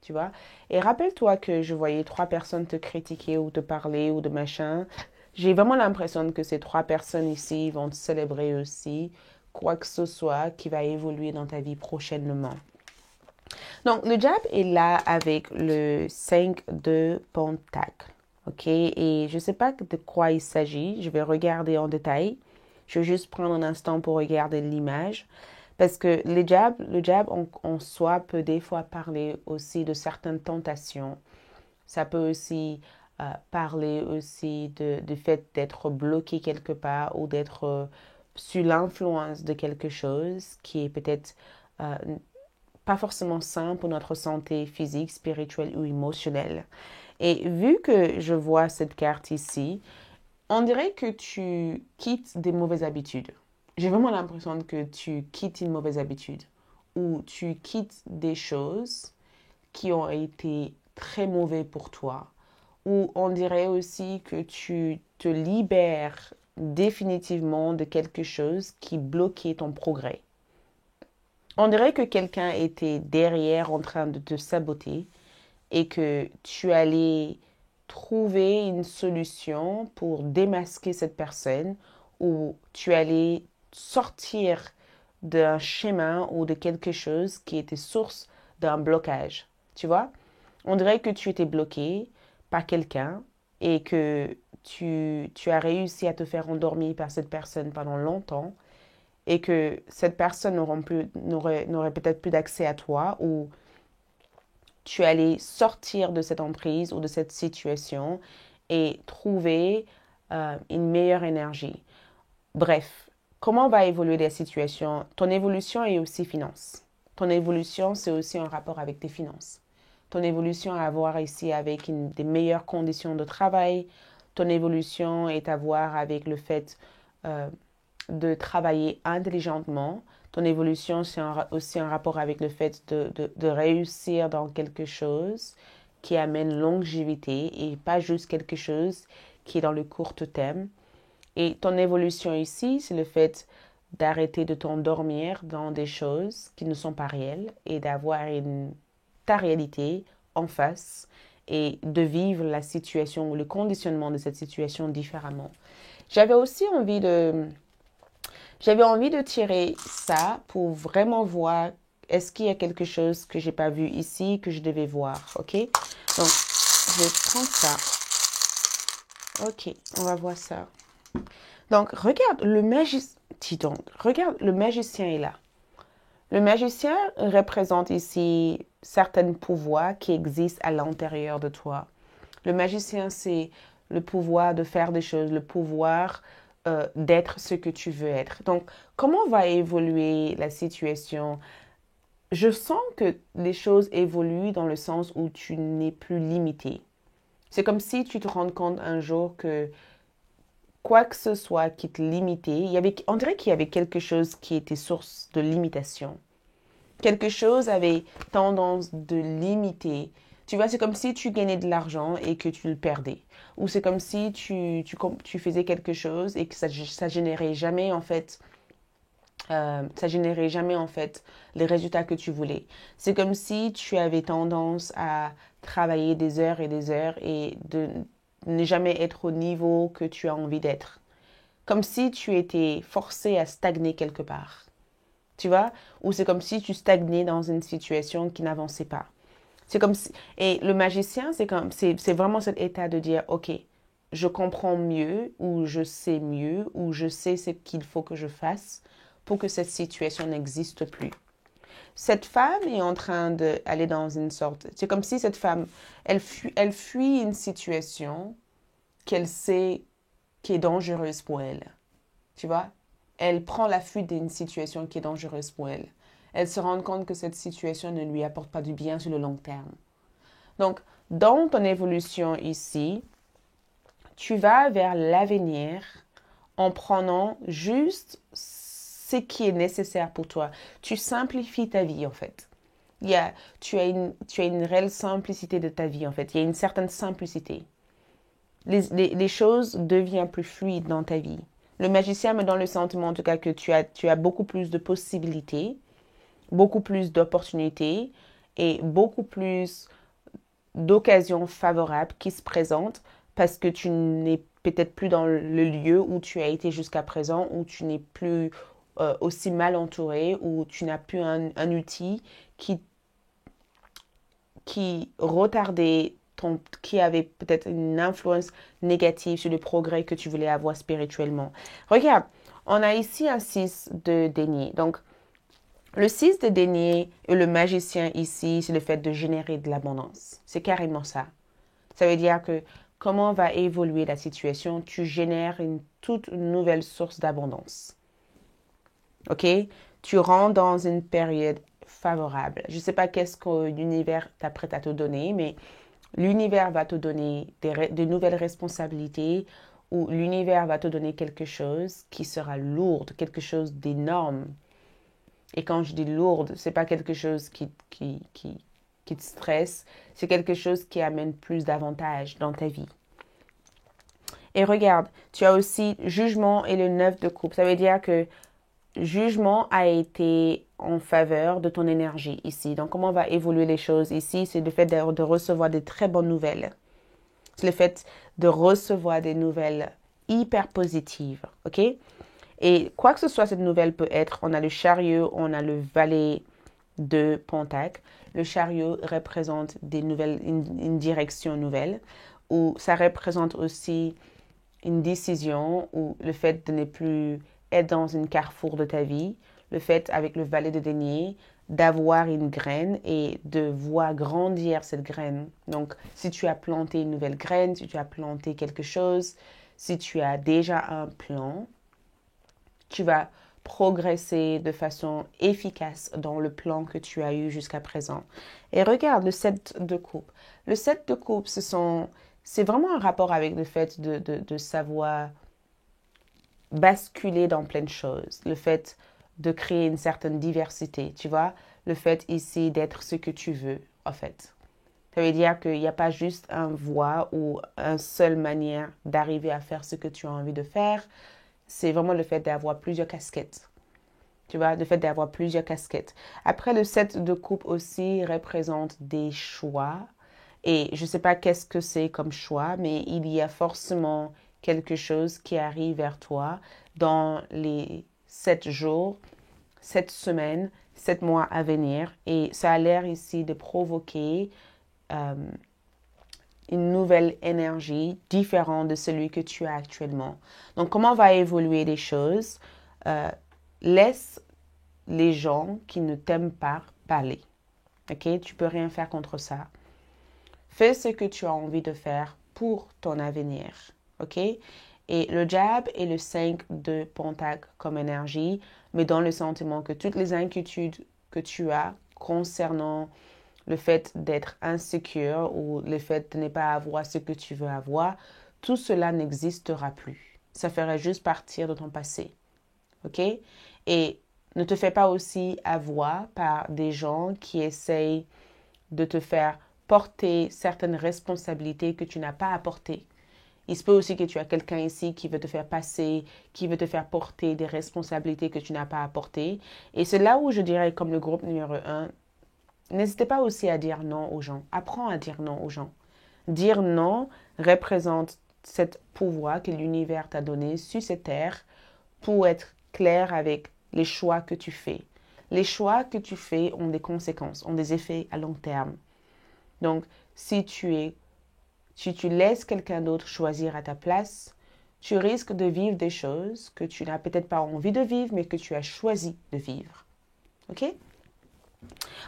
Tu vois? Et rappelle-toi que je voyais 3 personnes te critiquer ou te parler ou de machin. j'ai vraiment l'impression que ces trois personnes ici vont te célébrer aussi quoi que ce soit qui va évoluer dans ta vie prochainement. Donc, le diable est là avec le 5 de Pentacle. OK? Et je ne sais pas de quoi il s'agit. Je vais regarder en détail. Je vais juste prendre un instant pour regarder l'image. Parce que le diable en soi peut des fois parler aussi de certaines tentations. Ça peut aussi parler aussi du fait d'être bloqué quelque part ou d'être sous l'influence de quelque chose qui est peut-être pas forcément sain pour notre santé physique, spirituelle ou émotionnelle. Et vu que je vois cette carte ici, on dirait que tu quittes des mauvaises habitudes. J'ai vraiment l'impression que tu quittes une mauvaise habitude ou tu quittes des choses qui ont été très mauvaises pour toi. Ou on dirait aussi que tu te libères définitivement de quelque chose qui bloquait ton progrès. On dirait que quelqu'un était derrière en train de te saboter et que tu allais trouver une solution pour démasquer cette personne ou tu allais sortir d'un schéma ou de quelque chose qui était source d'un blocage. Tu vois? On dirait que tu étais bloqué par quelqu'un et que tu as réussi à te faire endormir par cette personne pendant longtemps et que cette personne n'aurait peut-être plus d'accès à toi ou tu allais sortir de cette emprise ou de cette situation et trouver une meilleure énergie. Bref, comment va évoluer la situation? Ton évolution est aussi finance. Ton évolution, c'est aussi en rapport avec tes finances. Ton évolution a à voir ici avec des meilleures conditions de travail. Ton évolution est à voir avec le fait de travailler intelligemment. Ton évolution, c'est aussi un rapport avec le fait de réussir dans quelque chose qui amène longévité et pas juste quelque chose qui est dans le court terme. Et ton évolution ici, c'est le fait d'arrêter de t'endormir dans des choses qui ne sont pas réelles et d'avoir ta réalité en face et de vivre la situation ou le conditionnement de cette situation différemment. J'avais aussi j'avais envie de tirer ça pour vraiment voir est-ce qu'il y a quelque chose que j'ai pas vu ici que je devais voir, ok? Donc, je prends ça. Ok, on va voir ça. Donc, regarde, regarde, le magicien est là. Le magicien représente ici certains pouvoirs qui existent à l'intérieur de toi. Le magicien, c'est le pouvoir de faire des choses, le pouvoir d'être ce que tu veux être. Donc, comment va évoluer la situation? Je sens que les choses évoluent dans le sens où tu n'es plus limité. C'est comme si tu te rends compte un jour que quoi que ce soit qui te limitait, on dirait qu'il y avait quelque chose qui était source de limitation. Quelque chose avait tendance de limiter. Tu vois, c'est comme si tu gagnais de l'argent et que tu le perdais. Ou c'est comme si tu faisais quelque chose et que ça générait jamais ça générait jamais en fait les résultats que tu voulais. C'est comme si tu avais tendance à travailler des heures et des heures et de ne jamais être au niveau que tu as envie d'être. Comme si tu étais forcé à stagner quelque part. Tu vois? Ou c'est comme si tu stagnais dans une situation qui n'avançait pas. C'est comme si, et le magicien, c'est vraiment cet état de dire, OK, je comprends mieux, ou je sais mieux, ou je sais ce qu'il faut que je fasse pour que cette situation n'existe plus. Cette femme est en train d'aller dans une sorte, c'est comme si cette femme, elle fuit une situation qu'elle sait qui est dangereuse pour elle. Tu vois? Elle prend la fuite d'une situation qui est dangereuse pour elle. Elle se rend compte que cette situation ne lui apporte pas du bien sur le long terme. Donc, dans ton évolution ici, tu vas vers l'avenir en prenant juste ce qui est nécessaire pour toi. Tu simplifies ta vie en fait. Tu as une réelle simplicité de ta vie en fait. Il y a une certaine simplicité. Les choses deviennent plus fluides dans ta vie. Le magicien me donne le sentiment en tout cas que tu as beaucoup plus de possibilités, beaucoup plus d'opportunités et beaucoup plus d'occasions favorables qui se présentent parce que tu n'es peut-être plus dans le lieu où tu as été jusqu'à présent, où tu n'es plus aussi mal entouré, où tu n'as plus un outil qui retardait qui avait peut-être une influence négative sur le progrès que tu voulais avoir spirituellement. Regarde, on a ici un 6 de denier. Donc, le 6 de denier et le magicien ici, c'est le fait de générer de l'abondance. C'est carrément ça. Ça veut dire que comment va évoluer la situation, tu génères une toute nouvelle source d'abondance. OK? Tu rentres dans une période favorable. Je ne sais pas qu'est-ce que l'univers t'apprête à te donner, mais l'univers va te donner de nouvelles responsabilités ou l'univers va te donner quelque chose qui sera lourd, quelque chose d'énorme. Et quand je dis lourde, ce n'est pas quelque chose qui te stresse, c'est quelque chose qui amène plus d'avantages dans ta vie. Et regarde, tu as aussi jugement et le 9 de coupe. Ça veut dire que jugement a été en faveur de ton énergie ici. Donc, comment va évoluer les choses ici? C'est le fait de recevoir des très bonnes nouvelles. C'est le fait de recevoir des nouvelles hyper positives. OK? Et quoi que ce soit cette nouvelle peut être, on a le chariot, on a le valet de Pentacle. Le chariot représente des nouvelles, une direction nouvelle, ou ça représente aussi une décision ou le fait de ne plus être dans une carrefour de ta vie, le fait avec le valet de denier d'avoir une graine et de voir grandir cette graine. Donc, si tu as planté une nouvelle graine, si tu as planté quelque chose, si tu as déjà un plan, tu vas progresser de façon efficace dans le plan que tu as eu jusqu'à présent. Et regarde le 7 de coupe. Le 7 de coupe, c'est vraiment un rapport avec le fait de savoir basculer dans plein de choses. Le fait de créer une certaine diversité, tu vois. Le fait ici d'être ce que tu veux, en fait. Ça veut dire qu'il n'y a pas juste un voie ou une seule manière d'arriver à faire ce que tu as envie de faire. C'est vraiment le fait d'avoir plusieurs casquettes. Tu vois, le fait d'avoir plusieurs casquettes. Après, le 7 de coupe aussi représente des choix. Et je ne sais pas qu'est-ce que c'est comme choix, mais il y a forcément quelque chose qui arrive vers toi dans les 7 jours, 7 semaines, 7 mois à venir. Et ça a l'air ici de provoquer une nouvelle énergie différente de celui que tu as actuellement. Donc, comment va évoluer les choses? Laisse les gens qui ne t'aiment pas parler. OK? Tu peux rien faire contre ça. Fais ce que tu as envie de faire pour ton avenir. OK? Et le diable et le 5 de Pentacle comme énergie, mais dans le sentiment que toutes les inquiétudes que tu as concernant le fait d'être insécure ou le fait de ne pas avoir ce que tu veux avoir, tout cela n'existera plus. Ça ferait juste partir de ton passé. OK? Et ne te fais pas aussi avoir par des gens qui essayent de te faire porter certaines responsabilités que tu n'as pas à porter. Il se peut aussi que tu as quelqu'un ici qui veut te faire passer, qui veut te faire porter des responsabilités que tu n'as pas à porter. Et c'est là où je dirais, comme le groupe numéro 1, n'hésitez pas aussi à dire non aux gens. Apprends à dire non aux gens. Dire non représente ce pouvoir que l'univers t'a donné sur cette terre pour être clair avec les choix que tu fais. Les choix que tu fais ont des conséquences, ont des effets à long terme. Donc, si tu laisses quelqu'un d'autre choisir à ta place, tu risques de vivre des choses que tu n'as peut-être pas envie de vivre, mais que tu as choisi de vivre. OK?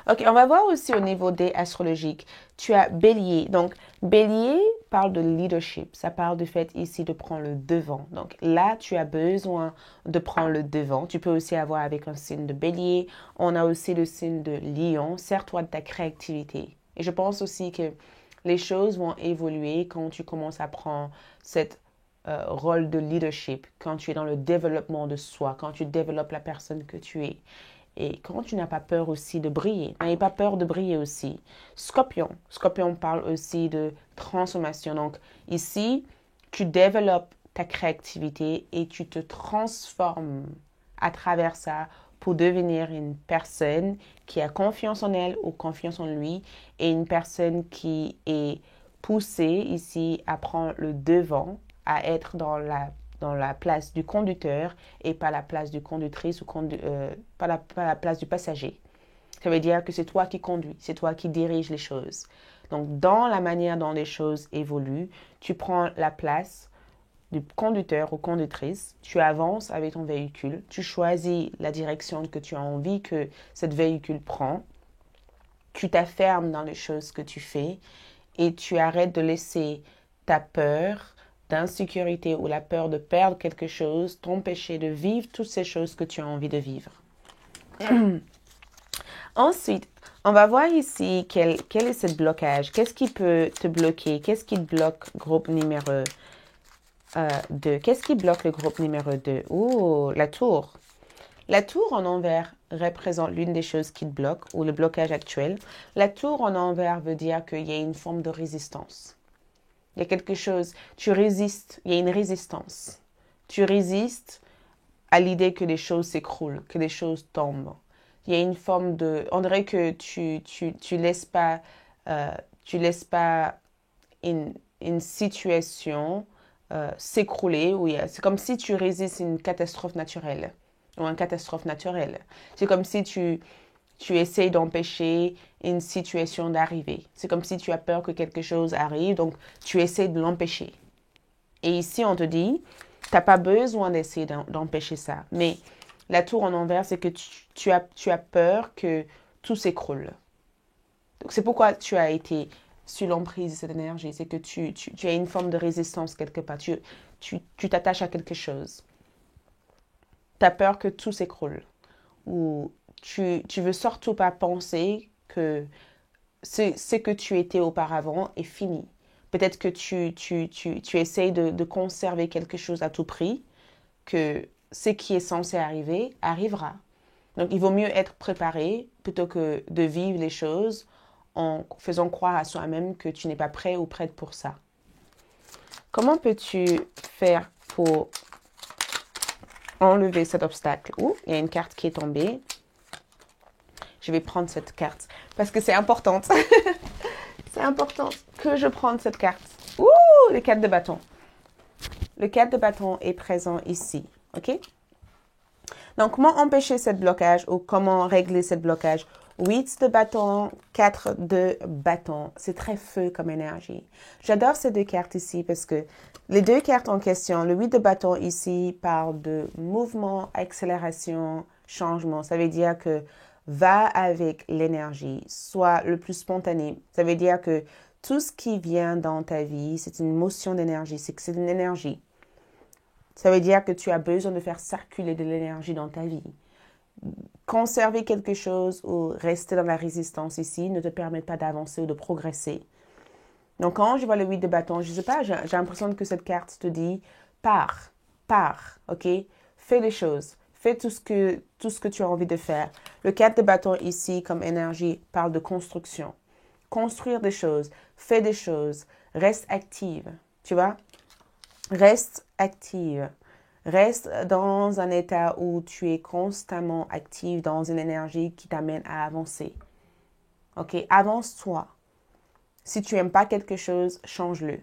Ok, on va voir aussi au niveau des astrologiques. Tu as Bélier. Donc, Bélier parle de leadership. Ça parle du fait ici de prendre le devant. Donc, là, tu as besoin de prendre le devant. Tu peux aussi avoir avec un signe de Bélier. On a aussi le signe de Lion. Sers-toi de ta créativité. Et je pense aussi que les choses vont évoluer quand tu commences à prendre cette rôle de leadership, quand tu es dans le développement de soi, quand tu développes la personne que tu es. Et quand tu n'as pas peur aussi de briller, n'ayez pas peur de briller aussi. Scorpion. Scorpion parle aussi de transformation. Donc ici, tu développes ta créativité et tu te transformes à travers ça pour devenir une personne qui a confiance en elle ou confiance en lui et une personne qui est poussée ici à prendre le devant à être dans la place du conducteur et pas la place du conductrice ou pas la place du passager. Ça veut dire que c'est toi qui conduis, c'est toi qui diriges les choses. Donc, dans la manière dont les choses évoluent, tu prends la place du conducteur ou conductrice, tu avances avec ton véhicule, tu choisis la direction que tu as envie que ce véhicule prend, tu t'affermes dans les choses que tu fais et tu arrêtes de laisser ta peur d'insécurité ou la peur de perdre quelque chose t'empêcher de vivre toutes ces choses que tu as envie de vivre. Ensuite, on va voir ici quel est ce blocage. Qu'est-ce qui peut te bloquer? Qu'est-ce qui bloque groupe numéro 2? Qu'est-ce qui bloque le groupe numéro 2? Oh, la tour. La tour en envers représente l'une des choses qui te bloque ou le blocage actuel. La tour en envers veut dire qu'il y a une forme de résistance. Il y a quelque chose, tu résistes, il y a une résistance. Tu résistes à l'idée que les choses s'écroulent, que les choses tombent. Il y a une forme de... On dirait que tu laisses pas une situation s'écrouler. C'est comme si tu résistes à une catastrophe naturelle ou une catastrophe naturelle. C'est comme si tu essaies d'empêcher une situation d'arriver. C'est comme si tu as peur que quelque chose arrive, donc tu essaies de l'empêcher. Et ici, on te dit, tu n'as pas besoin d'essayer d'empêcher ça. Mais la tour en envers, c'est que tu as peur que tout s'écroule. Donc, c'est pourquoi tu as été sur l'emprise de cette énergie. C'est que tu as une forme de résistance quelque part. Tu t'attaches à quelque chose. Tu as peur que tout s'écroule. Ou tu veux surtout pas penser que ce que tu étais auparavant est fini. Peut-être que tu essayes de conserver quelque chose à tout prix, que ce qui est censé arriver arrivera. Donc, il vaut mieux être préparé plutôt que de vivre les choses en faisant croire à soi-même que tu n'es pas prêt ou prête pour ça. Comment peux-tu faire pour enlever cet obstacle? Ouh, il y a une carte qui est tombée. Je vais prendre cette carte parce que c'est important. C'est important que je prenne cette carte. Ouh, le 4 de bâton. Le 4 de bâton est présent ici. OK? Donc, comment empêcher ce blocage ou comment régler ce blocage? 8 de bâton, 4 de bâton. C'est très feu comme énergie. J'adore ces deux cartes ici parce que les deux cartes en question, le 8 de bâton ici parle de mouvement, accélération, changement. Ça veut dire que va avec l'énergie, sois le plus spontané. Ça veut dire que tout ce qui vient dans ta vie, c'est une motion d'énergie, c'est une énergie. Ça veut dire que tu as besoin de faire circuler de l'énergie dans ta vie. Conserver quelque chose ou rester dans la résistance ici ne te permet pas d'avancer ou de progresser. Donc, quand je vois le 8 de bâton, je ne sais pas, j'ai l'impression que cette carte te dit pars, ok? Fais les choses, fais tout ce que tu as envie de faire. Le 4 de bâton ici, comme énergie, parle de construction. Construire des choses, fais des choses, reste active, tu vois? Reste active. Reste dans un état où tu es constamment active, dans une énergie qui t'amène à avancer. Ok? Avance-toi. Si tu n'aimes pas quelque chose, change-le.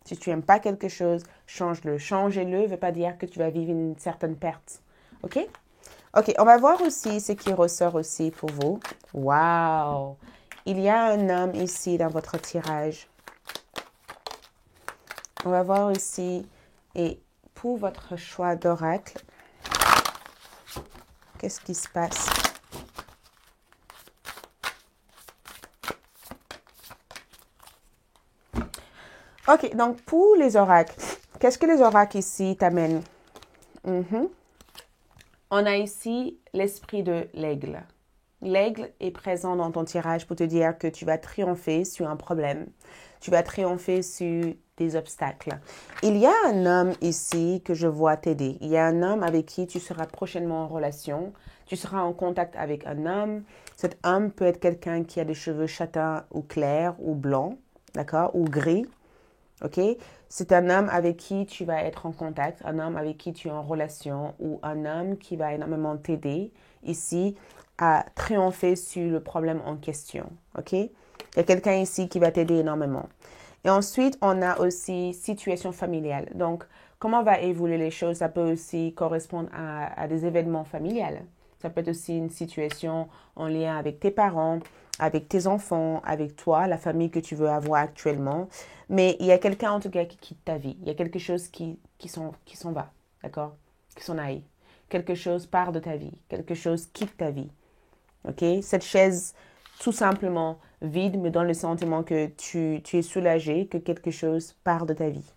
Si tu n'aimes pas quelque chose, change-le. Changer-le ne veut pas dire que tu vas vivre une certaine perte. Ok? Ok, on va voir aussi ce qui ressort aussi pour vous. Wow! Il y a un homme ici dans votre tirage. On va voir ici, et pour votre choix d'oracle, qu'est-ce qui se passe? Ok, donc pour les oracles, qu'est-ce que les oracles ici t'amènent? On a ici l'esprit de l'aigle. L'aigle est présent dans ton tirage pour te dire que tu vas triompher sur un problème. Tu vas triompher sur des obstacles. Il y a un homme ici que je vois t'aider. Il y a un homme avec qui tu seras prochainement en relation. Tu seras en contact avec un homme. Cet homme peut être quelqu'un qui a des cheveux châtains ou clairs ou blancs, d'accord, ou gris. Ok? C'est un homme avec qui tu vas être en contact, un homme avec qui tu es en relation ou un homme qui va énormément t'aider ici à triompher sur le problème en question. Ok? Il y a quelqu'un ici qui va t'aider énormément. Et ensuite, on a aussi situation familiale. Donc, comment va évoluer les choses? Ça peut aussi correspondre à des événements familiales. Ça peut être aussi une situation en lien avec tes parents, avec tes enfants, avec toi, la famille que tu veux avoir actuellement. Mais il y a quelqu'un en tout cas qui quitte ta vie. Il y a quelque chose qui s'en va, d'accord? Qui s'en aille. Quelque chose part de ta vie. Quelque chose quitte ta vie. Ok? Cette chaise, tout simplement vide, me donne le sentiment que tu es soulagé, que quelque chose part de ta vie.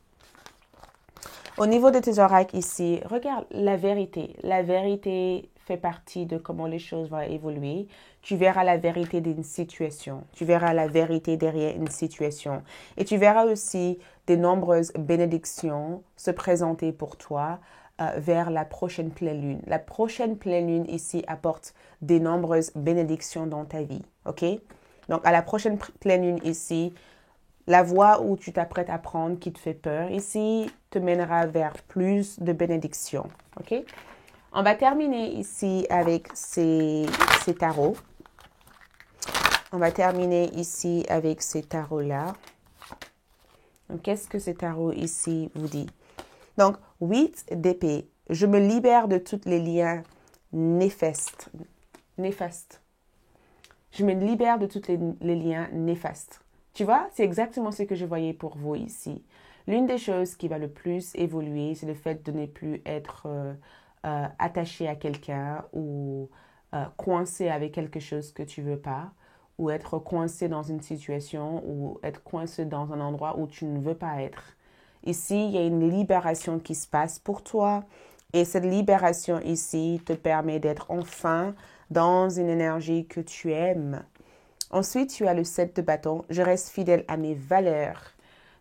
Au niveau de tes oracles ici, regarde la vérité. La vérité fait partie de comment les choses vont évoluer. Tu verras la vérité d'une situation. Tu verras la vérité derrière une situation. Et tu verras aussi de nombreuses bénédictions se présenter pour toi vers la prochaine pleine lune. La prochaine pleine lune ici apporte de nombreuses bénédictions dans ta vie. OK? Donc, à la prochaine pleine lune ici, la voie où tu t'apprêtes à prendre qui te fait peur ici te mènera vers plus de bénédictions. OK? On va terminer ici avec ces tarots. On va terminer ici avec ces tarots-là. Donc, qu'est-ce que ces tarots ici vous dit? Donc, 8 d'épée. Je me libère de tous les liens néfastes. Néfastes. Je me libère de tous les liens néfastes. Tu vois, c'est exactement ce que je voyais pour vous ici. L'une des choses qui va le plus évoluer, c'est le fait de ne plus être attaché à quelqu'un ou coincé avec quelque chose que tu veux pas, ou être coincé dans une situation ou être coincé dans un endroit où tu ne veux pas être. Ici, il y a une libération qui se passe pour toi et cette libération ici te permet d'être enfin dans une énergie que tu aimes. Ensuite, tu as le 7 de bâton. Je reste fidèle à mes valeurs.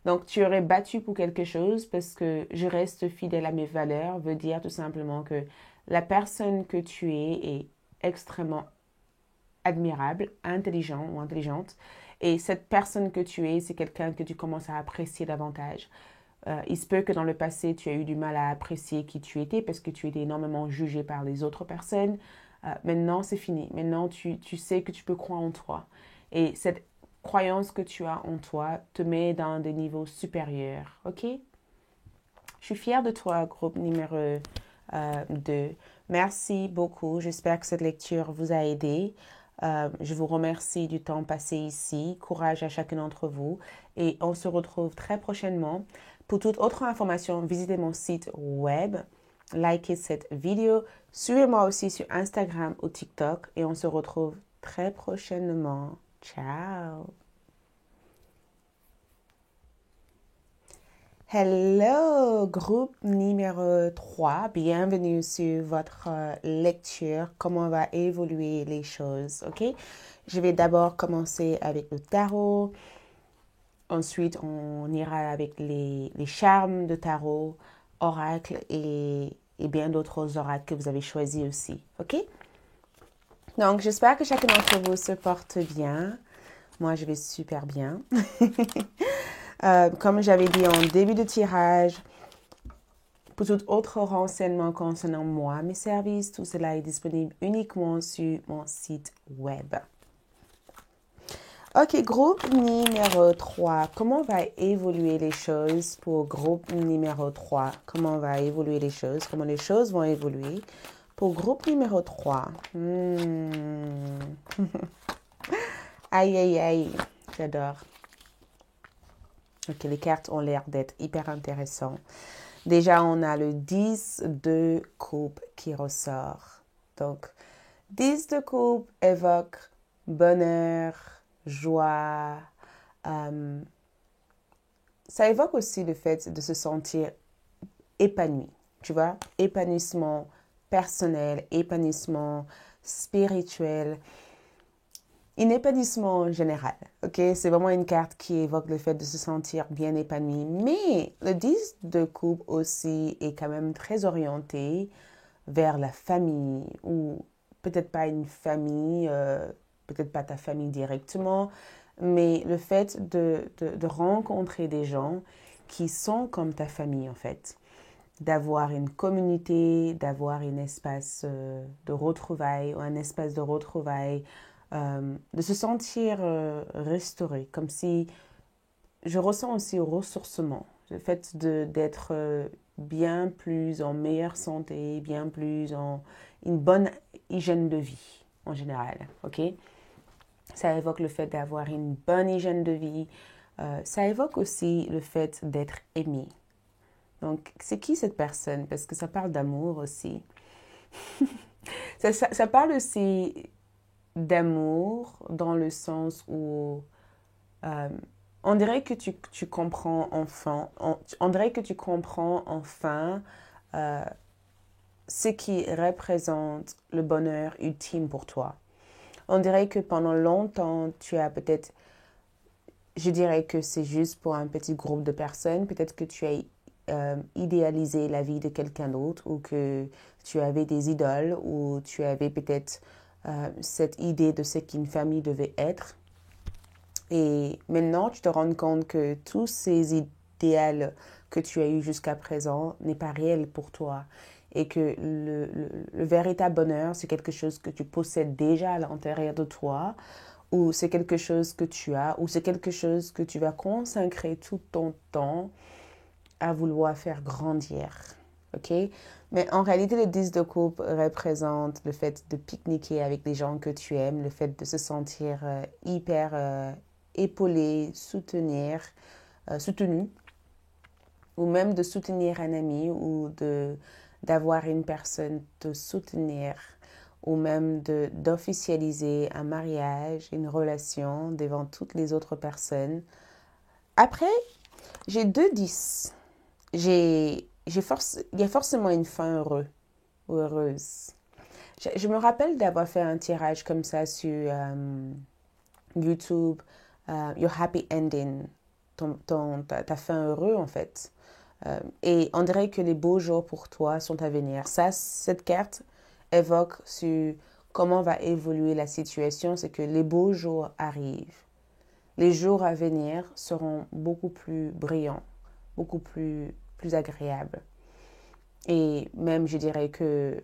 Donc, tu aurais battu pour quelque chose parce que je reste fidèle à mes valeurs veut dire tout simplement que la personne que tu es extrêmement admirable, intelligent ou intelligente. Et cette personne que tu es, c'est quelqu'un que tu commences à apprécier davantage. Il se peut que dans le passé, tu as eu du mal à apprécier qui tu étais parce que tu étais énormément jugé par les autres personnes. Maintenant, c'est fini. Maintenant, tu sais que tu peux croire en toi. Et cette croyance que tu as en toi te met dans des niveaux supérieurs. OK? Je suis fière de toi, groupe numéro 2. Merci beaucoup. J'espère que cette lecture vous a aidé. Je vous remercie du temps passé ici. Courage à chacun d'entre vous. Et on se retrouve très prochainement. Pour toute autre information, visitez mon site web. Likez cette vidéo. Suivez-moi aussi sur Instagram ou TikTok. Et on se retrouve très prochainement. Ciao! Hello, groupe numéro 3. Bienvenue sur votre lecture, comment va évoluer les choses, ok? Je vais d'abord commencer avec le tarot. Ensuite, on ira avec les charmes de tarot, oracles et bien d'autres oracles que vous avez choisis aussi, ok? Donc, j'espère que chacun d'entre vous se porte bien. Moi, je vais super bien. Comme j'avais dit en début de tirage, pour tout autre renseignement concernant moi, mes services, tout cela est disponible uniquement sur mon site web. Ok, groupe numéro 3. Comment va évoluer les choses pour groupe numéro 3? Comment va évoluer les choses? Comment les choses vont évoluer pour groupe numéro 3? Aïe, aïe, aïe. J'adore. Ok, les cartes ont l'air d'être hyper intéressantes. Déjà, on a le 10 de coupe qui ressort. Donc, 10 de coupe évoque bonheur, joie. Ça évoque aussi le fait de se sentir épanoui. Tu vois, épanouissement personnel, épanouissement spirituel. Un épanouissement général, ok? C'est vraiment une carte qui évoque le fait de se sentir bien épanoui. Mais le 10 de coupe aussi est quand même très orienté vers la famille ou peut-être pas une famille, peut-être pas ta famille directement, mais le fait de rencontrer des gens qui sont comme ta famille en fait. D'avoir une communauté, d'avoir un espace de retrouvailles ou un espace de retrouvailles. De se sentir restauré, comme si je ressens aussi ressourcement, le fait d'être bien plus en meilleure santé, bien plus en une bonne hygiène de vie en général, ok? Ça évoque le fait d'avoir une bonne hygiène de vie. Ça évoque aussi le fait d'être aimé. Donc, c'est qui cette personne? Parce que ça parle d'amour aussi. Ça parle aussi d'amour dans le sens où euh, on dirait que tu comprends enfin, on dirait que tu comprends enfin euh, ce qui représente le bonheur ultime pour toi. On dirait que pendant longtemps, tu as peut-être, je dirais que c'est juste pour un petit groupe de personnes, peut-être que tu as idéalisé la vie de quelqu'un d'autre ou que tu avais des idoles ou tu avais peut-être cette idée de ce qu'une famille devait être. Et maintenant, tu te rends compte que tous ces idéaux que tu as eus jusqu'à présent n'est pas réel pour toi. Et que le véritable bonheur, c'est quelque chose que tu possèdes déjà à l'intérieur de toi, ou c'est quelque chose que tu as, ou c'est quelque chose que tu vas consacrer tout ton temps à vouloir faire grandir. OK? Mais en réalité, le 10 de coupe représente le fait de pique-niquer avec des gens que tu aimes, le fait de se sentir hyper épaulé, soutenu, ou même de soutenir un ami, ou d'avoir une personne te soutenir, ou même d'officialiser un mariage, une relation devant toutes les autres personnes. Après, j'ai 2 10. Il y a forcément une fin heureuse ou heureuse. Je me rappelle d'avoir fait un tirage comme ça sur YouTube, Your Happy Ending, ta fin heureuse en fait. Et on dirait que les beaux jours pour toi sont à venir. Ça, cette carte évoque sur comment va évoluer la situation, c'est que les beaux jours arrivent. Les jours à venir seront beaucoup plus brillants, beaucoup plus agréables. Et même, je dirais que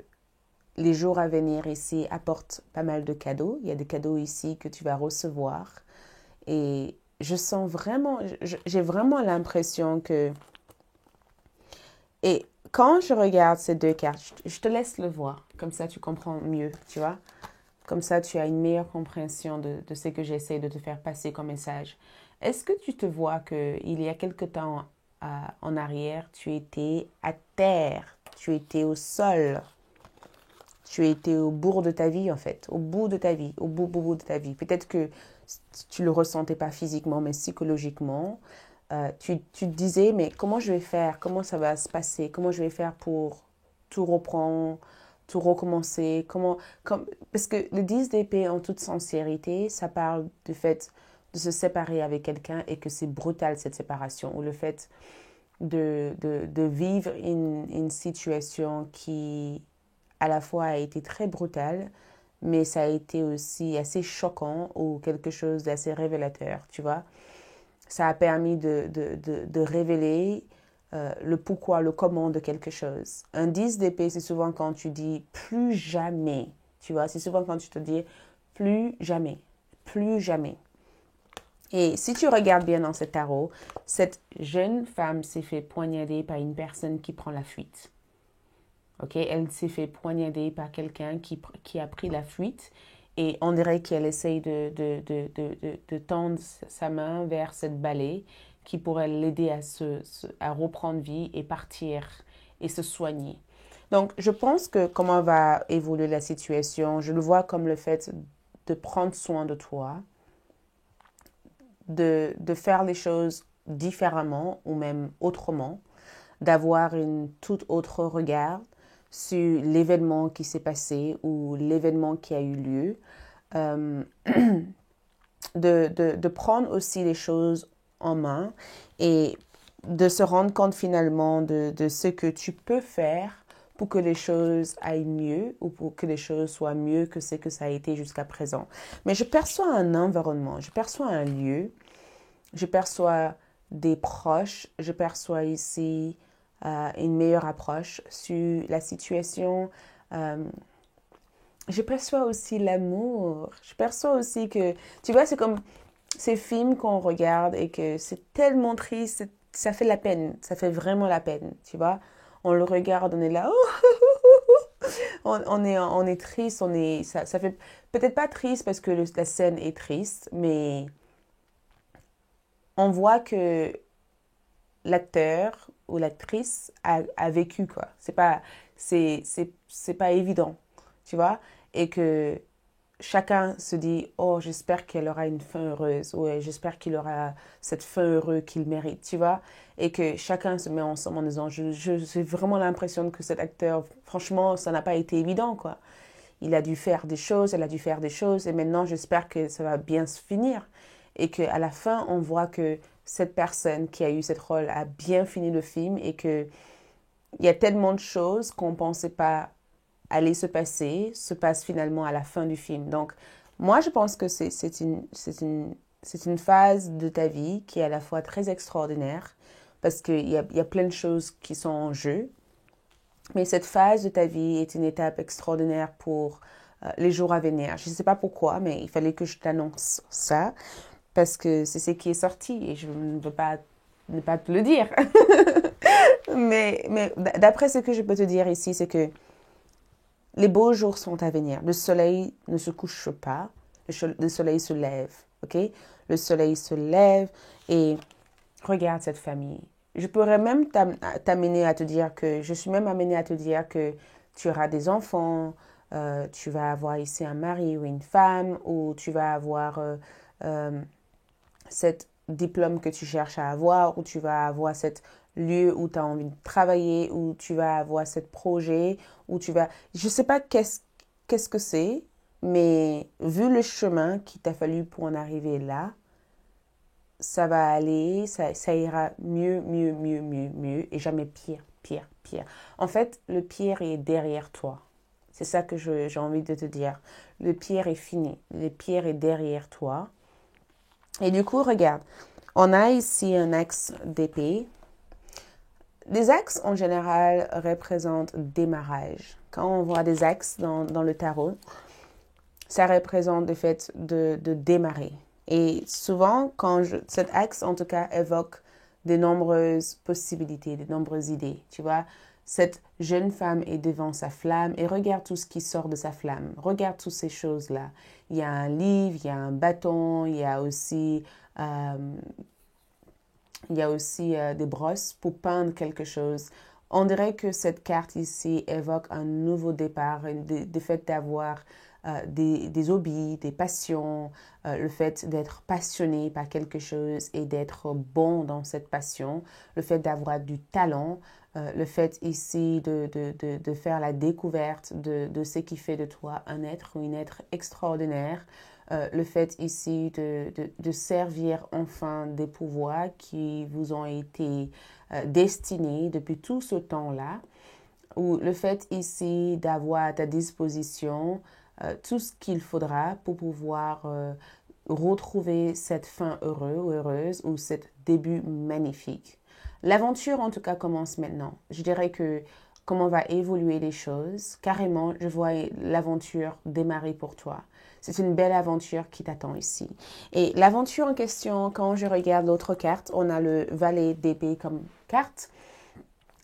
les jours à venir ici apportent pas mal de cadeaux. Il y a des cadeaux ici que tu vas recevoir. Et je sens vraiment, j'ai vraiment l'impression que... Et quand je regarde ces 2 cartes, je te laisse le voir. Comme ça, tu comprends mieux, tu vois. Comme ça, tu as une meilleure compréhension de ce que j'essaie de te faire passer comme message. Est-ce que tu te vois qu'il y a quelque temps en arrière, tu étais à terre, tu étais au sol, tu étais au bout de ta vie en fait, au bout de ta vie, au bout de ta vie. Peut-être que tu ne le ressentais pas physiquement, mais psychologiquement. Tu te disais, mais comment je vais faire? Comment ça va se passer? Comment je vais faire pour tout reprendre, tout recommencer? Parce que le 10 d'épée, en toute sincérité, ça parle du fait de se séparer avec quelqu'un et que c'est brutal cette séparation. Ou le fait de vivre une situation qui, à la fois, a été très brutale, mais ça a été aussi assez choquant ou quelque chose d'assez révélateur, tu vois. Ça a permis de révéler le pourquoi, le comment de quelque chose. Un 10 d'épée, c'est souvent quand tu dis plus jamais. Tu vois, c'est souvent quand tu te dis plus jamais, plus jamais. Et si tu regardes bien dans ce tarot, cette jeune femme s'est fait poignarder par une personne qui prend la fuite. Ok, elle s'est fait poignarder par quelqu'un qui a pris la fuite. Et on dirait qu'elle essaye de tendre sa main vers cette balai qui pourrait l'aider à reprendre vie et partir et se soigner. Donc, je pense que comment va évoluer la situation, je le vois comme le fait de prendre soin de toi, de faire les choses différemment ou même autrement, d'avoir une toute autre regard sur l'événement qui s'est passé ou l'événement qui a eu lieu. Euh, de prendre aussi les choses en main et de se rendre compte finalement de ce que tu peux faire pour que les choses aillent mieux ou pour que les choses soient mieux que ce que ça a été jusqu'à présent. Mais je perçois un environnement, je perçois un lieu, je perçois des proches, je perçois ici une meilleure approche sur la situation. Je perçois aussi l'amour. Je perçois aussi que, tu vois, c'est comme ces films qu'on regarde et que c'est tellement triste, ça fait la peine, ça fait vraiment la peine, tu vois. On le regarde, on est là, on est triste, ça fait peut-être pas triste parce que la scène est triste, mais on voit que l'acteur ou l'actrice a vécu, quoi. C'est pas évident, tu vois. Et que chacun se dit, oh, j'espère qu'elle aura une fin heureuse, ou j'espère qu'il aura cette fin heureuse qu'il mérite, tu vois. Et que chacun se met ensemble en disant, j'ai vraiment l'impression que cet acteur, franchement, ça n'a pas été évident, quoi. Il a dû faire des choses, elle a dû faire des choses, et maintenant j'espère que ça va bien se finir. Et qu'à la fin, on voit que cette personne qui a eu cette rôle a bien fini le film et qu'il y a tellement de choses qu'on ne pensait pas aller se passe finalement à la fin du film. Donc, moi, je pense que c'est une phase de ta vie qui est à la fois très extraordinaire parce qu'il y a plein de choses qui sont en jeu. Mais cette phase de ta vie est une étape extraordinaire pour les jours à venir. Je ne sais pas pourquoi, mais il fallait que je t'annonce ça parce que c'est ce qui est sorti et je ne veux pas ne pas te le dire. mais d'après ce que je peux te dire ici, c'est que les beaux jours sont à venir. Le soleil ne se couche pas, le soleil se lève, ok? Le soleil se lève et regarde cette famille. Je pourrais même t'amener à te dire que, je suis même amenée à te dire que tu auras des enfants, tu vas avoir ici un mari ou une femme, ou tu vas avoir cet diplôme que tu cherches à avoir, ou tu vas avoir cet lieu où tu as envie de travailler, où tu vas avoir ce projet, où tu vas... Je ne sais pas qu'est-ce que c'est, mais vu le chemin qu'il t'a fallu pour en arriver là, ça va aller, ça ira mieux, mieux, mieux, mieux, mieux, et jamais pire, pire, pire. En fait, le pire est derrière toi. C'est ça que j'ai envie de te dire. Le pire est fini. Le pire est derrière toi. Et du coup, regarde, on a ici un axe d'épée. Les axes, en général, représentent démarrage. Quand on voit des axes dans le tarot, ça représente le fait de démarrer. Et souvent, cet axe, en tout cas, évoque de nombreuses possibilités, de nombreuses idées. Tu vois, cette jeune femme est devant sa flamme et regarde tout ce qui sort de sa flamme. Regarde toutes ces choses-là. Il y a un livre, il y a un bâton, il y a aussi des brosses pour peindre quelque chose. On dirait que cette carte ici évoque un nouveau départ, le fait d'avoir des hobbies, des passions, le fait d'être passionné par quelque chose et d'être bon dans cette passion, le fait d'avoir du talent, le fait ici de faire la découverte de ce qui fait de toi un être ou une être extraordinaire, le fait ici de servir enfin des pouvoirs qui vous ont été destinés depuis tout ce temps-là, ou le fait ici d'avoir à ta disposition tout ce qu'il faudra pour pouvoir retrouver cette fin heureuse ou cet début magnifique. L'aventure en tout cas commence maintenant. Je dirais que comment va évoluer les choses, carrément je vois l'aventure démarrer pour toi. C'est une belle aventure qui t'attend ici. Et l'aventure en question, quand je regarde l'autre carte, on a le valet d'épée comme carte.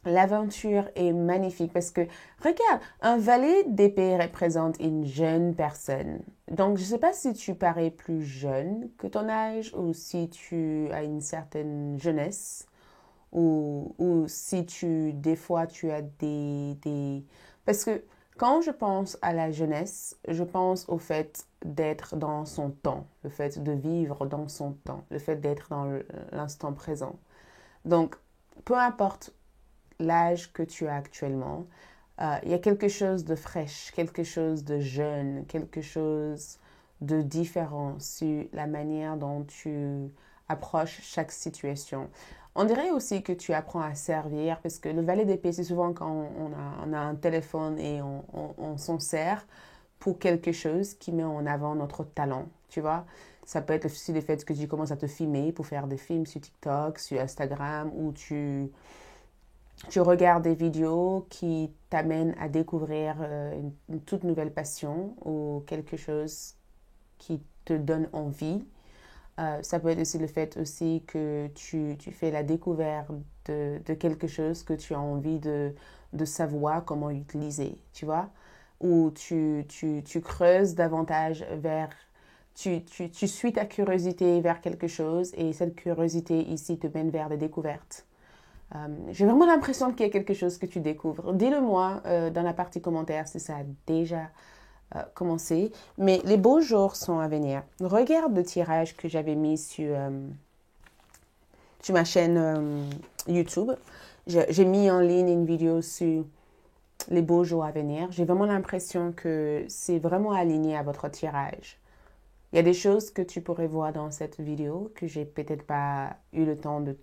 L'aventure est magnifique parce que, regarde, un valet d'épée représente une jeune personne. Donc, je ne sais pas si tu parais plus jeune que ton âge ou si tu as une certaine jeunesse ou si des fois, tu as Parce que quand je pense à la jeunesse, je pense au fait d'être dans son temps, le fait de vivre dans son temps, le fait d'être dans l'instant présent. Donc, peu importe l'âge que tu as actuellement, il y a quelque chose de fraîche, quelque chose de jeune, quelque chose de différent sur la manière dont tu approches chaque situation. On dirait aussi que tu apprends à servir parce que le valet d'épée, c'est souvent quand on a un téléphone et on s'en sert pour quelque chose qui met en avant notre talent, tu vois. Ça peut être aussi le fait que tu commences à te filmer pour faire des films sur TikTok, sur Instagram, ou tu regardes des vidéos qui t'amènent à découvrir une toute nouvelle passion ou quelque chose qui te donne envie. Ça peut être aussi le fait aussi que tu fais la découverte de quelque chose que tu as envie de savoir comment utiliser, tu vois? Ou tu creuses davantage vers... Tu suis ta curiosité vers quelque chose et cette curiosité ici te mène vers des découvertes. J'ai vraiment l'impression qu'il y a quelque chose que tu découvres. Dis-le-moi dans la partie commentaire si ça a déjà commencé. Mais les beaux jours sont à venir. Regarde le tirage que j'avais mis sur ma chaîne YouTube. J'ai mis en ligne une vidéo sur les beaux jours à venir. J'ai vraiment l'impression que c'est vraiment aligné à votre tirage. Il y a des choses que tu pourrais voir dans cette vidéo que j'ai peut-être pas eu le temps de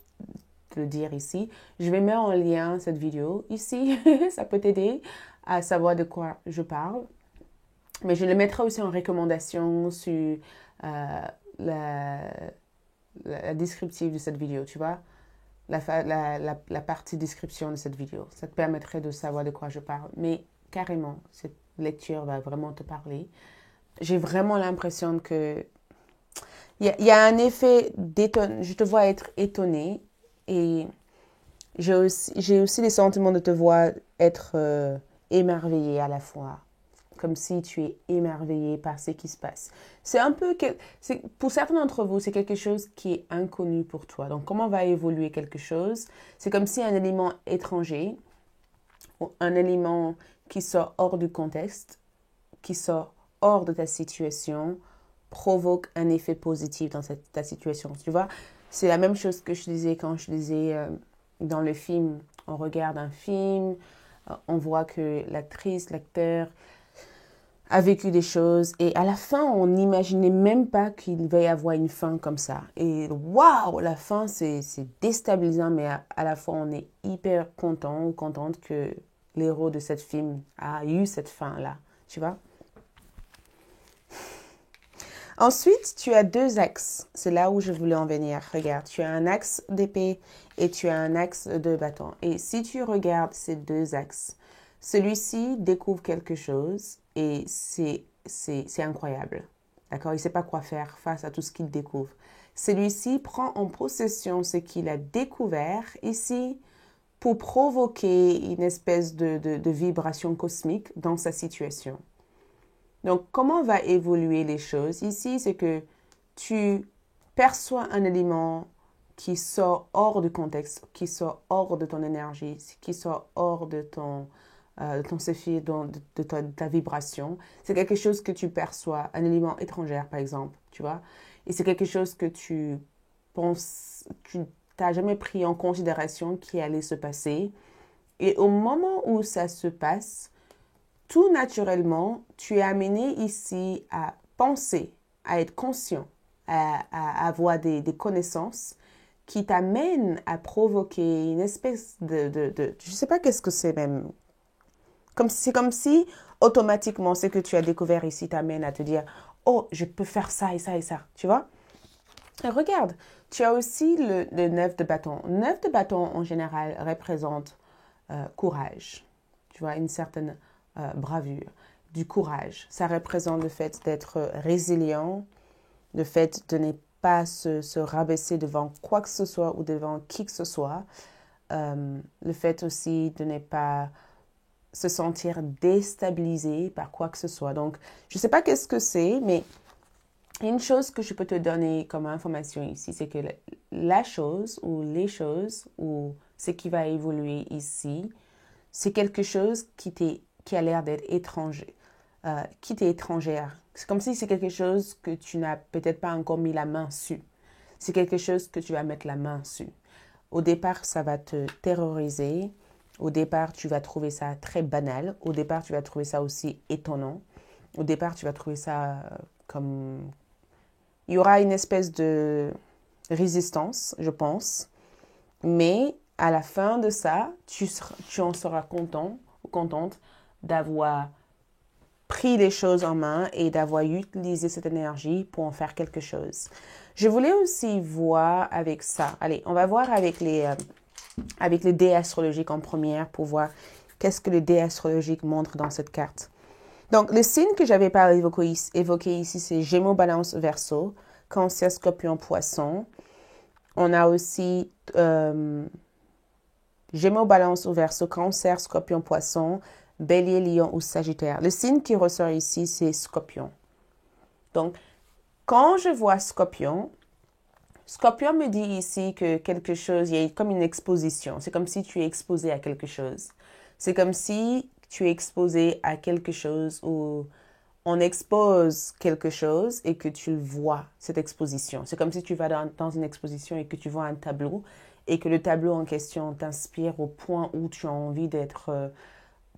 le dire ici. Je vais mettre en lien cette vidéo ici. Ça peut t'aider à savoir de quoi je parle. Mais je le mettrai aussi en recommandation sur la descriptive de cette vidéo, tu vois. La partie description de cette vidéo. Ça te permettrait de savoir de quoi je parle. Mais carrément, cette lecture va vraiment te parler. J'ai vraiment l'impression que il y a un effet d'étonnement. Je te vois être étonnée et j'ai aussi les sentiments de te voir être émerveillée à la fois. Comme si tu es émerveillé par ce qui se passe. C'est un peu, pour certains d'entre vous, c'est quelque chose qui est inconnu pour toi. Donc, comment va évoluer quelque chose? C'est comme si un élément étranger, ou un élément qui sort hors du contexte, qui sort hors de ta situation, provoque un effet positif dans ta situation. Tu vois, c'est la même chose que je disais quand je disais dans le film. On regarde un film, on voit que l'actrice, l'acteur a vécu des choses et à la fin, on n'imaginait même pas qu'il va y avoir une fin comme ça. Et waouh, la fin, c'est déstabilisant, mais à la fois, on est hyper content ou contente que l'héros de cette film a eu cette fin-là, tu vois. Ensuite, tu as deux axes. C'est là où je voulais en venir. Regarde, tu as un axe d'épée et tu as un axe de bâton. Et si tu regardes ces deux axes, celui-ci découvre quelque chose et c'est incroyable. D'accord? Il ne sait pas quoi faire face à tout ce qu'il découvre. Celui-ci prend en possession ce qu'il a découvert ici pour provoquer une espèce de vibration cosmique dans sa situation. Donc, comment va évoluer les choses? Ici, c'est que tu perçois un élément qui sort hors du contexte, qui sort hors de ton énergie, qui sort hors de ton séphir, de ta vibration. C'est quelque chose que tu perçois, un élément étranger, par exemple, tu vois. Et c'est quelque chose que tu penses, tu n'as jamais pris en considération qui allait se passer. Et au moment où ça se passe, tout naturellement, tu es amené ici à penser, à être conscient, à avoir des connaissances qui t'amènent à provoquer une espèce je ne sais pas qu'est-ce que c'est même. C'est comme si automatiquement ce que tu as découvert ici t'amène à te dire « Oh, je peux faire ça et ça et ça », tu vois? Et regarde, tu as aussi le 9 de bâton. 9 de bâton, en général, représente courage, tu vois, une certaine bravure, du courage. Ça représente le fait d'être résilient, le fait de ne pas se rabaisser devant quoi que ce soit ou devant qui que ce soit, le fait aussi de ne pas se sentir déstabilisé par quoi que ce soit. Donc, je ne sais pas qu'est-ce que c'est, mais une chose que je peux te donner comme information ici, c'est que la chose ou les choses ou ce qui va évoluer ici, c'est quelque chose qui a l'air d'être étranger, qui t'est étrangère. C'est comme si c'est quelque chose que tu n'as peut-être pas encore mis la main dessus. C'est quelque chose que tu vas mettre la main dessus. Au départ, ça va te terroriser. Au départ, tu vas trouver ça très banal. Au départ, tu vas trouver ça aussi étonnant. Au départ, tu vas trouver ça comme... Il y aura une espèce de résistance, je pense. Mais à la fin de ça, tu en seras content ou contente d'avoir pris les choses en main et d'avoir utilisé cette énergie pour en faire quelque chose. Je voulais aussi voir avec ça. Allez, on va voir avec les dés astrologiques en première pour voir qu'est-ce que le dé astrologique montre dans cette carte. Donc, le signe que j'avais pas évoqué ici, c'est Gémeaux, Balance, Verseau. Cancer, Scorpion, Poisson. On a aussi Gémeaux, Balance ou Verseau, Cancer, Scorpion, Poisson, Bélier, Lion ou Sagittaire. Le signe qui ressort ici, c'est Scorpion. Donc, quand je vois Scorpion me dit ici que quelque chose, il y a comme une exposition. C'est comme si tu es exposé à quelque chose. C'est comme si tu es exposé à quelque chose où on expose quelque chose et que tu le vois, cette exposition. C'est comme si tu vas dans une exposition et que tu vois un tableau et que le tableau en question t'inspire au point où tu as envie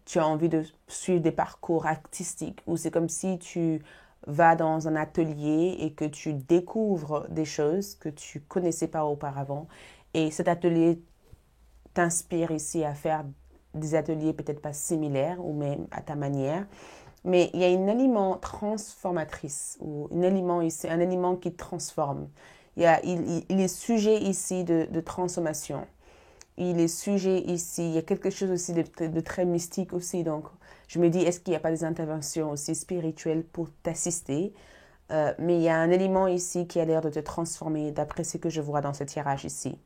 tu as envie de suivre des parcours artistiques, ou c'est comme si tu vas dans un atelier et que tu découvres des choses que tu connaissais pas auparavant. Et cet atelier t'inspire ici à faire des ateliers peut-être pas similaires ou même à ta manière. Mais il y a un aliment transformatrice ou un aliment ici, un aliment qui transforme. Il est sujet ici de transformation. Il est sujet ici, il y a quelque chose aussi de très mystique aussi. Donc, je me dis, est-ce qu'il n'y a pas des interventions aussi spirituelles pour t'assister? Mais il y a un élément ici qui a l'air de te transformer d'après ce que je vois dans ce tirage ici.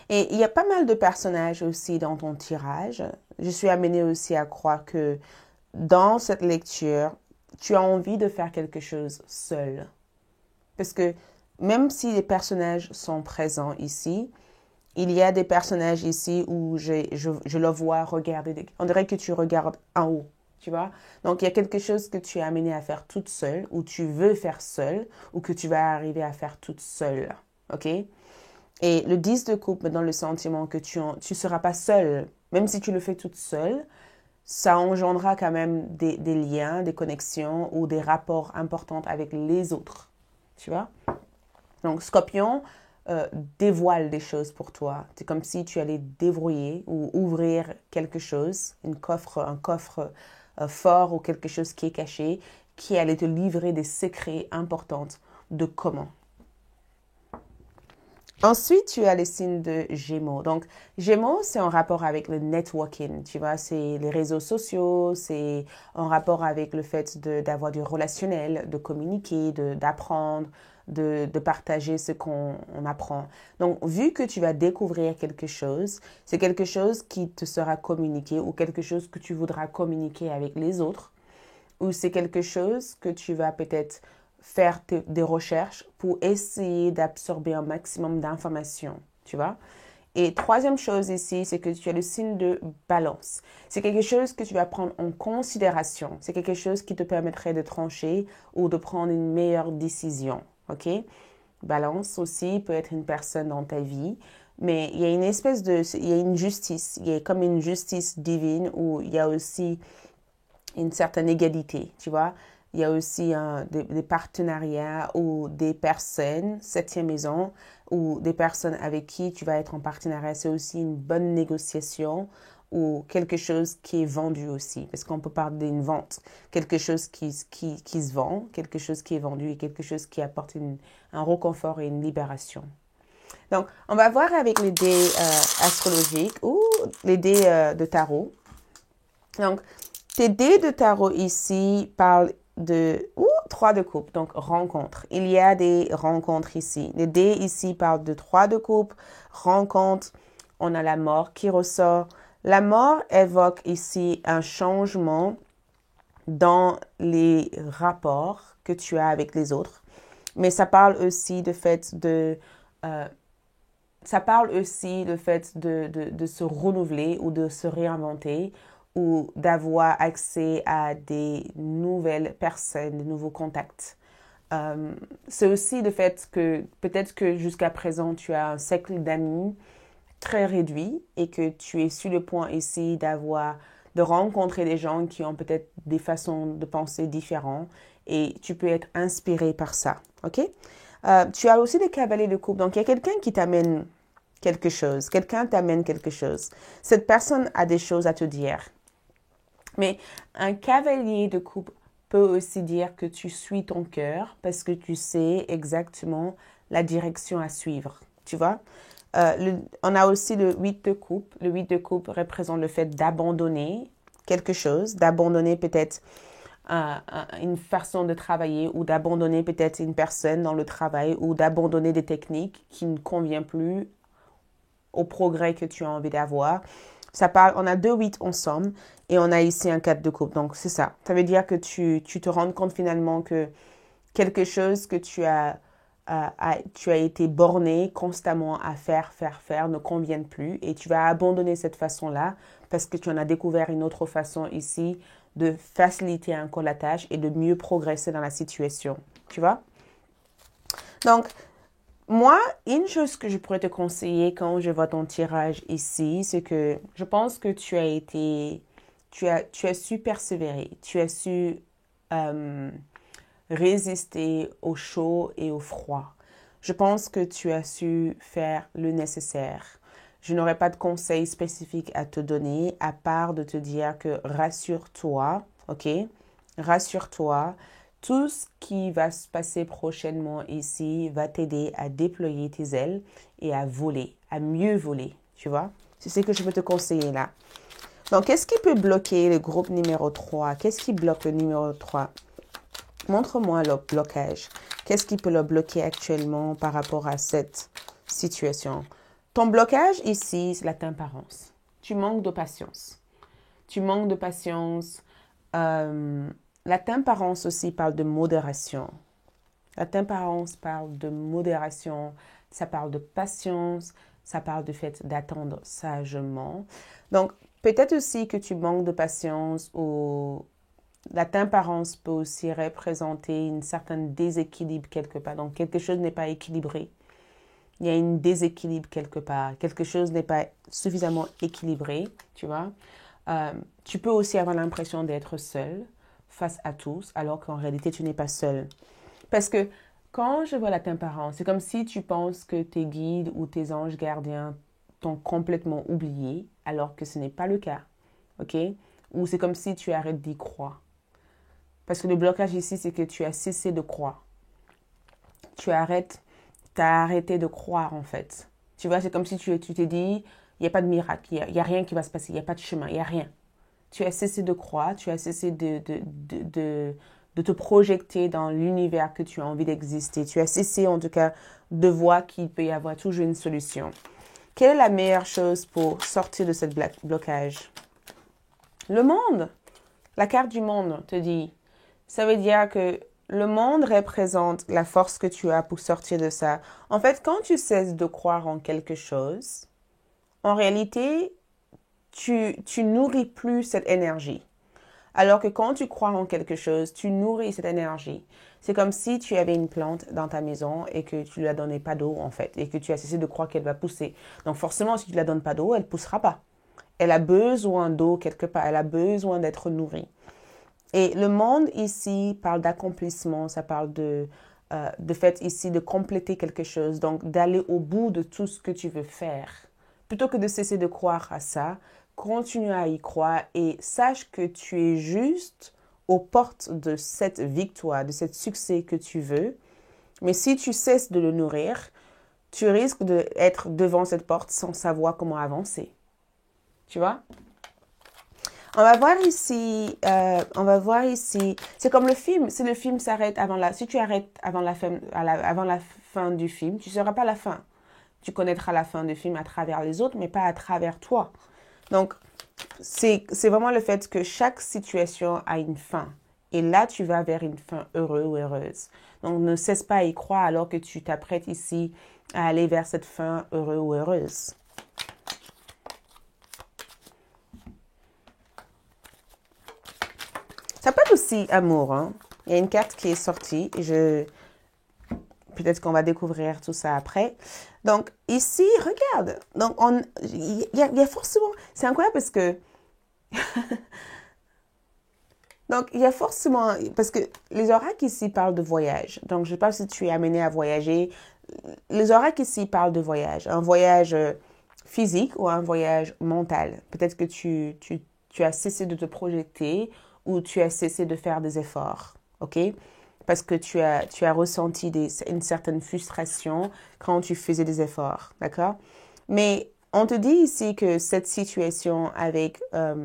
Et il y a pas mal de personnages aussi dans ton tirage. Je suis amenée aussi à croire que dans cette lecture, tu as envie de faire quelque chose seul. Parce que même si les personnages sont présents ici, il y a des personnages ici où je le vois regarder. On dirait que tu regardes en haut, tu vois. Donc, il y a quelque chose que tu es amené à faire toute seule, ou tu veux faire seule, ou que tu vas arriver à faire toute seule. OK? Et le 10 de coupe me donne le sentiment que tu ne seras pas seule. Même si tu le fais toute seule, ça engendrera quand même des liens, des connexions ou des rapports importants avec les autres. Tu vois? Donc, Scorpion dévoile des choses pour toi. C'est comme si tu allais déverrouiller ou ouvrir quelque chose, un coffre fort ou quelque chose qui est caché, qui allait te livrer des secrets importants de comment. Ensuite, tu as le signe de Gémeaux. Donc, Gémeaux, c'est en rapport avec le networking, tu vois, c'est les réseaux sociaux, c'est en rapport avec le fait d'avoir du relationnel, de communiquer, d'apprendre, de partager ce qu'on apprend. Donc, vu que tu vas découvrir quelque chose, c'est quelque chose qui te sera communiqué ou quelque chose que tu voudras communiquer avec les autres, ou c'est quelque chose que tu vas peut-être faire des recherches pour essayer d'absorber un maximum d'informations, tu vois. Et troisième chose ici, c'est que tu as le signe de balance. C'est quelque chose que tu vas prendre en considération. C'est quelque chose qui te permettrait de trancher ou de prendre une meilleure décision, ok? Balance aussi peut être une personne dans ta vie, mais il y a une espèce il y a une justice. Il y a comme une justice divine où il y a aussi une certaine égalité, tu vois. Il y a aussi des partenariats ou des personnes, septième maison, ou des personnes avec qui tu vas être en partenariat. C'est aussi une bonne négociation ou quelque chose qui est vendu aussi. Parce qu'on peut parler d'une vente. Quelque chose qui se vend, quelque chose qui est vendu et quelque chose qui apporte un réconfort et une libération. Donc, on va voir avec les dés astrologiques ou les dés de tarot. Donc, tes dés de tarot ici parlent de 3 de coupe, donc rencontre. Il y a des rencontres ici. Les dés ici parlent de 3 de coupe, rencontre. On a la mort qui ressort. La mort évoque ici un changement dans les rapports que tu as avec les autres. Mais ça parle aussi de fait de... ça parle aussi le fait de se renouveler ou de se réinventer ou d'avoir accès à des nouvelles personnes, de nouveaux contacts. C'est aussi le fait que peut-être que jusqu'à présent, tu as un cercle d'amis très réduit et que tu es sur le point ici de rencontrer des gens qui ont peut-être des façons de penser différentes et tu peux être inspiré par ça, ok? Tu as aussi des cavaliers de coupe, donc il y a quelqu'un qui t'amène quelque chose, quelqu'un t'amène quelque chose. Cette personne a des choses à te dire. Mais un cavalier de coupe peut aussi dire que tu suis ton cœur parce que tu sais exactement la direction à suivre, tu vois. On a aussi le 8 de coupe. Le 8 de coupe représente le fait d'abandonner quelque chose, d'abandonner peut-être une façon de travailler ou d'abandonner peut-être une personne dans le travail ou d'abandonner des techniques qui ne conviennent plus au progrès que tu as envie d'avoir. Ça parle, on a 2 8 ensemble et on a ici un 4 de coupe. Donc, c'est ça. Ça veut dire que tu te rends compte finalement que quelque chose que tu as été borné constamment à faire, ne convient plus et tu vas abandonner cette façon-là parce que tu en as découvert une autre façon ici de faciliter encore la tâche et de mieux progresser dans la situation. Tu vois? Donc, moi, une chose que je pourrais te conseiller quand je vois ton tirage ici, c'est que je pense que tu as su persévérer, tu as su résister au chaud et au froid. Je pense que tu as su faire le nécessaire. Je n'aurai pas de conseils spécifiques à te donner à part de te dire que rassure-toi, ok? Rassure-toi. Tout ce qui va se passer prochainement ici va t'aider à déployer tes ailes et à voler, à mieux voler, tu vois? C'est ce que je peux te conseiller là. Donc, qu'est-ce qui peut bloquer le groupe numéro 3? Qu'est-ce qui bloque le numéro 3? Montre-moi le blocage. Qu'est-ce qui peut le bloquer actuellement par rapport à cette situation? Ton blocage ici, c'est la temperance. Tu manques de patience. Tu manques de patience. La temperance aussi parle de modération. La temperance parle de modération. Ça parle de patience. Ça parle du fait d'attendre sagement. Donc, peut-être aussi que tu manques de patience ou la temperance peut aussi représenter une certaine déséquilibre quelque part. Donc, quelque chose n'est pas équilibré. Il y a un déséquilibre quelque part. Quelque chose n'est pas suffisamment équilibré, tu vois. Tu peux aussi avoir l'impression d'être seul face à tous, alors qu'en réalité, tu n'es pas seul. Parce que quand je vois la temperance, c'est comme si tu penses que tes guides ou tes anges gardiens t'ont complètement oublié, alors que ce n'est pas le cas. OK? Ou c'est comme si tu arrêtes d'y croire. Parce que le blocage ici, c'est que tu as cessé de croire. Tu as arrêté de croire en fait. Tu vois, c'est comme si tu t'es dit, il n'y a pas de miracle, il n'y a rien qui va se passer, il n'y a pas de chemin, il n'y a rien. Tu as cessé de croire, tu as cessé de te projeter dans l'univers que tu as envie d'exister. Tu as cessé en tout cas de voir qu'il peut y avoir toujours une solution. Quelle est la meilleure chose pour sortir de ce blocage? Le monde. La carte du monde te dit. Ça veut dire que le monde représente la force que tu as pour sortir de ça. En fait, quand tu cesses de croire en quelque chose, en réalité, tu nourris plus cette énergie. Alors que quand tu crois en quelque chose, tu nourris cette énergie. C'est comme si tu avais une plante dans ta maison et que tu ne la donnais pas d'eau, en fait, et que tu as cessé de croire qu'elle va pousser. Donc forcément, si tu ne la donnes pas d'eau, elle ne poussera pas. Elle a besoin d'eau quelque part, elle a besoin d'être nourrie. Et le monde ici parle d'accomplissement, ça parle de fait ici de compléter quelque chose, donc d'aller au bout de tout ce que tu veux faire. Plutôt que de cesser de croire à ça, continue à y croire et sache que tu es juste aux portes de cette victoire, de ce succès que tu veux. Mais si tu cesses de le nourrir, tu risques d'être devant cette porte sans savoir comment avancer. Tu vois? On va voir ici, c'est comme le film, si le film s'arrête si tu arrêtes avant la fin du film, tu ne sauras pas la fin. Tu connaîtras la fin du film à travers les autres, mais pas à travers toi. Donc, c'est vraiment le fait que chaque situation a une fin. Et là, tu vas vers une fin heureuse ou heureuse. Donc, ne cesse pas à y croire alors que tu t'apprêtes ici à aller vers cette fin heureuse ou heureuse. Ça peut être aussi amour. Hein? Il y a une carte qui est sortie. Peut-être qu'on va découvrir tout ça après. Donc, ici, regarde. Donc, il y a forcément... C'est incroyable parce que... Donc, il y a forcément... Parce que les oracles ici parlent de voyage. Donc, je ne sais pas si tu es amené à voyager. Les oracles ici parlent de voyage. Un voyage physique ou un voyage mental. Peut-être que tu as cessé de te projeter ou tu as cessé de faire des efforts, ok? Parce que tu as ressenti une certaine frustration quand tu faisais des efforts, d'accord? Mais on te dit ici que cette situation avec la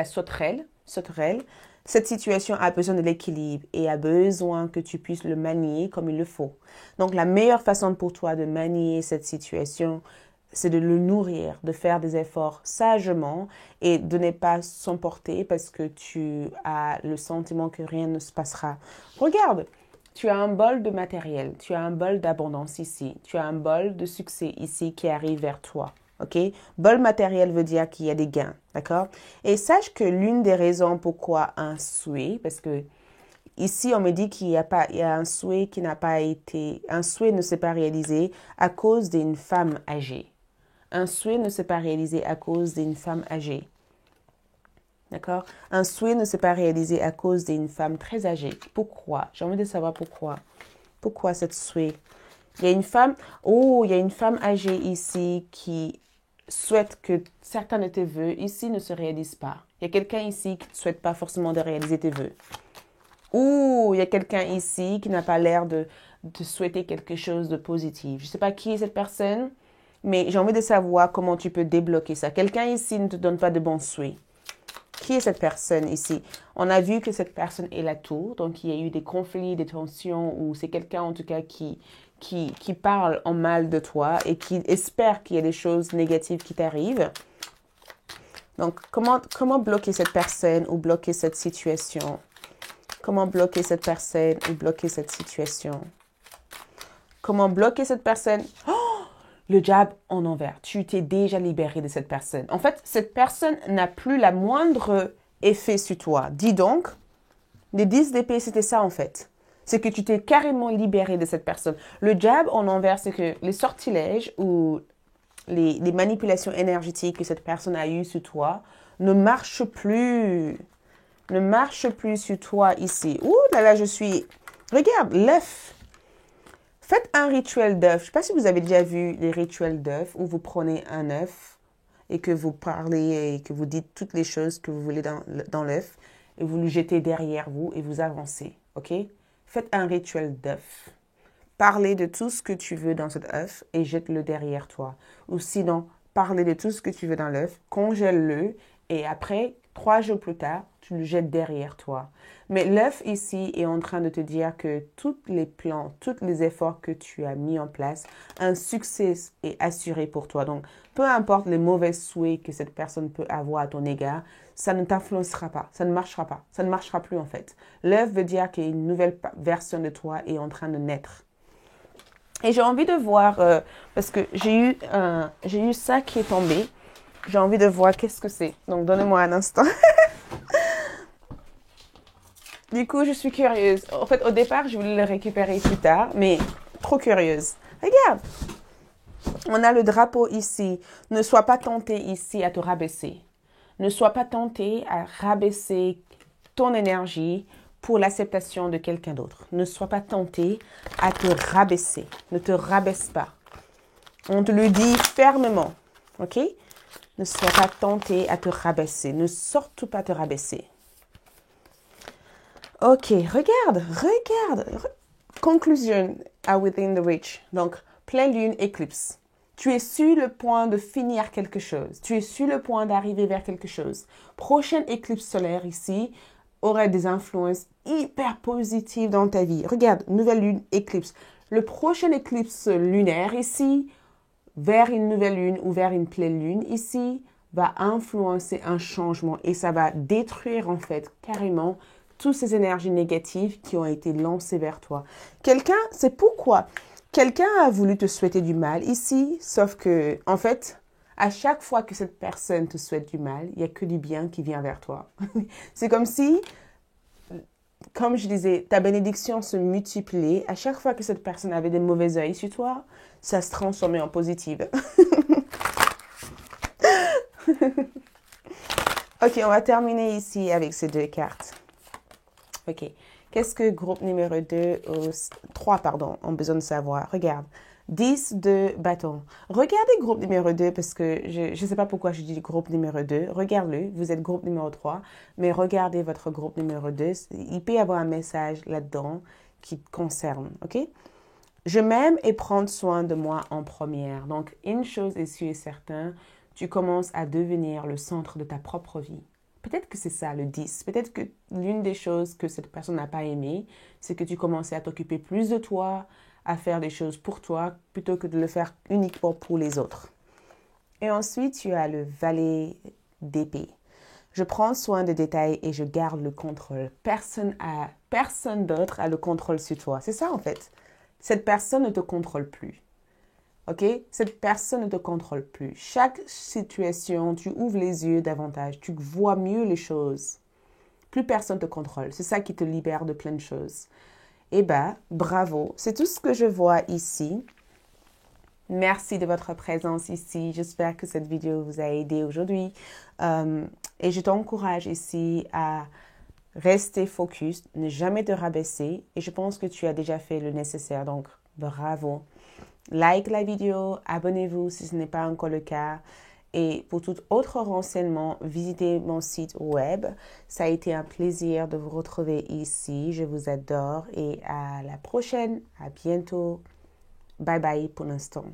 sauterelle, sauterelle. Cette situation a besoin de l'équilibre et a besoin que tu puisses le manier comme il le faut. Donc, la meilleure façon pour toi de manier cette situation, c'est de le nourrir, de faire des efforts sagement et de ne pas s'emporter parce que tu as le sentiment que rien ne se passera. Regarde, tu as un bol de matériel, tu as un bol d'abondance ici, tu as un bol de succès ici qui arrive vers toi. OK? Bol matériel veut dire qu'il y a des gains, d'accord? Et sache que l'une des raisons pourquoi un souhait, parce que ici on me dit qu'il y a un souhait qui n'a pas été, un souhait ne s'est pas réalisé à cause d'une femme âgée. Un souhait ne s'est pas réalisé à cause d'une femme âgée. D'accord? Un souhait ne s'est pas réalisé à cause d'une femme très âgée. Pourquoi? J'ai envie de savoir pourquoi. Pourquoi cette souhait? Il y a une femme, il y a une femme âgée ici qui souhaite que certains de tes vœux ici ne se réalisent pas. Il y a quelqu'un ici qui ne souhaite pas forcément de réaliser tes vœux. Ou il y a quelqu'un ici qui n'a pas l'air de souhaiter quelque chose de positif. Je ne sais pas qui est cette personne, mais j'ai envie de savoir comment tu peux débloquer ça. Quelqu'un ici ne te donne pas de bons souhaits. Qui est cette personne ici? On a vu que cette personne est la tour, donc il y a eu des conflits, des tensions, ou c'est quelqu'un en tout cas qui parle en mal de toi et qui espère qu'il y a des choses négatives qui t'arrivent. Donc, comment bloquer cette personne ou bloquer cette situation? Comment bloquer cette personne ou bloquer cette situation? Comment bloquer cette personne? Le jab en envers. Tu t'es déjà libéré de cette personne. En fait, cette personne n'a plus la moindre effet sur toi. Dis donc, les 10 d'épée, c'était ça en fait. C'est que tu t'es carrément libéré de cette personne. Le jab en envers, c'est que les sortilèges ou les manipulations énergétiques que cette personne a eues sur toi ne marchent plus. Ne marchent plus sur toi ici. Ouh là là, Regarde, l'œuf. Faites un rituel d'œuf. Je ne sais pas si vous avez déjà vu les rituels d'œuf où vous prenez un œuf et que vous parlez et que vous dites toutes les choses que vous voulez dans l'œuf et vous le jetez derrière vous et vous avancez. OK? Faites un rituel d'œuf. Parlez de tout ce que tu veux dans cet œuf et jette-le derrière toi. Ou sinon, parlez de tout ce que tu veux dans l'œuf, congèle-le et après, 3 jours plus tard, tu le jettes derrière toi. Mais l'œuf ici est en train de te dire que tous les plans, tous les efforts que tu as mis en place, un succès est assuré pour toi. Donc, peu importe les mauvais souhaits que cette personne peut avoir à ton égard, ça ne t'influencera pas, ça ne marchera pas, ça ne marchera plus en fait. L'œuf veut dire qu'une nouvelle version de toi est en train de naître. Et j'ai envie de voir, parce que j'ai eu ça qui est tombé. J'ai envie de voir qu'est-ce que c'est. Donc, donnez-moi un instant. Du coup, je suis curieuse. En fait, au départ, je voulais le récupérer plus tard, mais trop curieuse. Regarde, on a le drapeau ici. Ne sois pas tenté ici à te rabaisser. Ne sois pas tenté à rabaisser ton énergie pour l'acceptation de quelqu'un d'autre. Ne sois pas tenté à te rabaisser. Ne te rabaisse pas. On te le dit fermement. OK? Ne sois pas tenté à te rabaisser. Ne surtout pas te rabaisser. Ok, regarde. Conclusion à Within the Reach. Donc, pleine lune, éclipse. Tu es sur le point de finir quelque chose. Tu es sur le point d'arriver vers quelque chose. Prochaine éclipse solaire ici aurait des influences hyper positives dans ta vie. Regarde, nouvelle lune, éclipse. Le prochain éclipse lunaire ici, vers une nouvelle lune ou vers une pleine lune ici, va influencer un changement et ça va détruire en fait carrément toutes ces énergies négatives qui ont été lancées vers toi. C'est pourquoi quelqu'un a voulu te souhaiter du mal ici, sauf que, en fait, à chaque fois que cette personne te souhaite du mal, il n'y a que du bien qui vient vers toi. C'est comme si, comme je disais, ta bénédiction se multipliait. À chaque fois que cette personne avait des mauvais œils sur toi, ça se transformait en positive. Ok, on va terminer ici avec ces 2 cartes. Ok. Qu'est-ce que groupe numéro 2, 3, pardon, ont besoin de savoir? Regarde. 10 de bâton. Regardez groupe numéro 2 parce que je ne sais pas pourquoi je dis groupe numéro 2. Regarde-le. Vous êtes groupe numéro 3. Mais regardez votre groupe numéro 2. Il peut y avoir un message là-dedans qui te concerne. Ok? Je m'aime et prendre soin de moi en première. Donc, une chose est sûre et certaine. Tu commences à devenir le centre de ta propre vie. peut-être que c'est ça le 10. Peut-être que l'une des choses que cette personne n'a pas aimé, c'est que tu commençais à t'occuper plus de toi, à faire des choses pour toi, plutôt que de le faire uniquement pour les autres. Et ensuite, tu as le valet d'épée. Je prends soin des détails et je garde le contrôle. Personne d'autre a le contrôle sur toi. C'est ça en fait. Cette personne ne te contrôle plus. Ok? Cette personne ne te contrôle plus. Chaque situation, tu ouvres les yeux davantage. Tu vois mieux les choses. Plus personne te contrôle. C'est ça qui te libère de plein de choses. Eh bien, bravo. C'est tout ce que je vois ici. Merci de votre présence ici. J'espère que cette vidéo vous a aidé aujourd'hui. Et je t'encourage ici à rester focus, ne jamais te rabaisser. Et je pense que tu as déjà fait le nécessaire. Donc, bravo. Like la vidéo, abonnez-vous si ce n'est pas encore le cas. Et pour tout autre renseignement, visitez mon site web. Ça a été un plaisir de vous retrouver ici. Je vous adore et à la prochaine. À bientôt. Bye bye pour l'instant.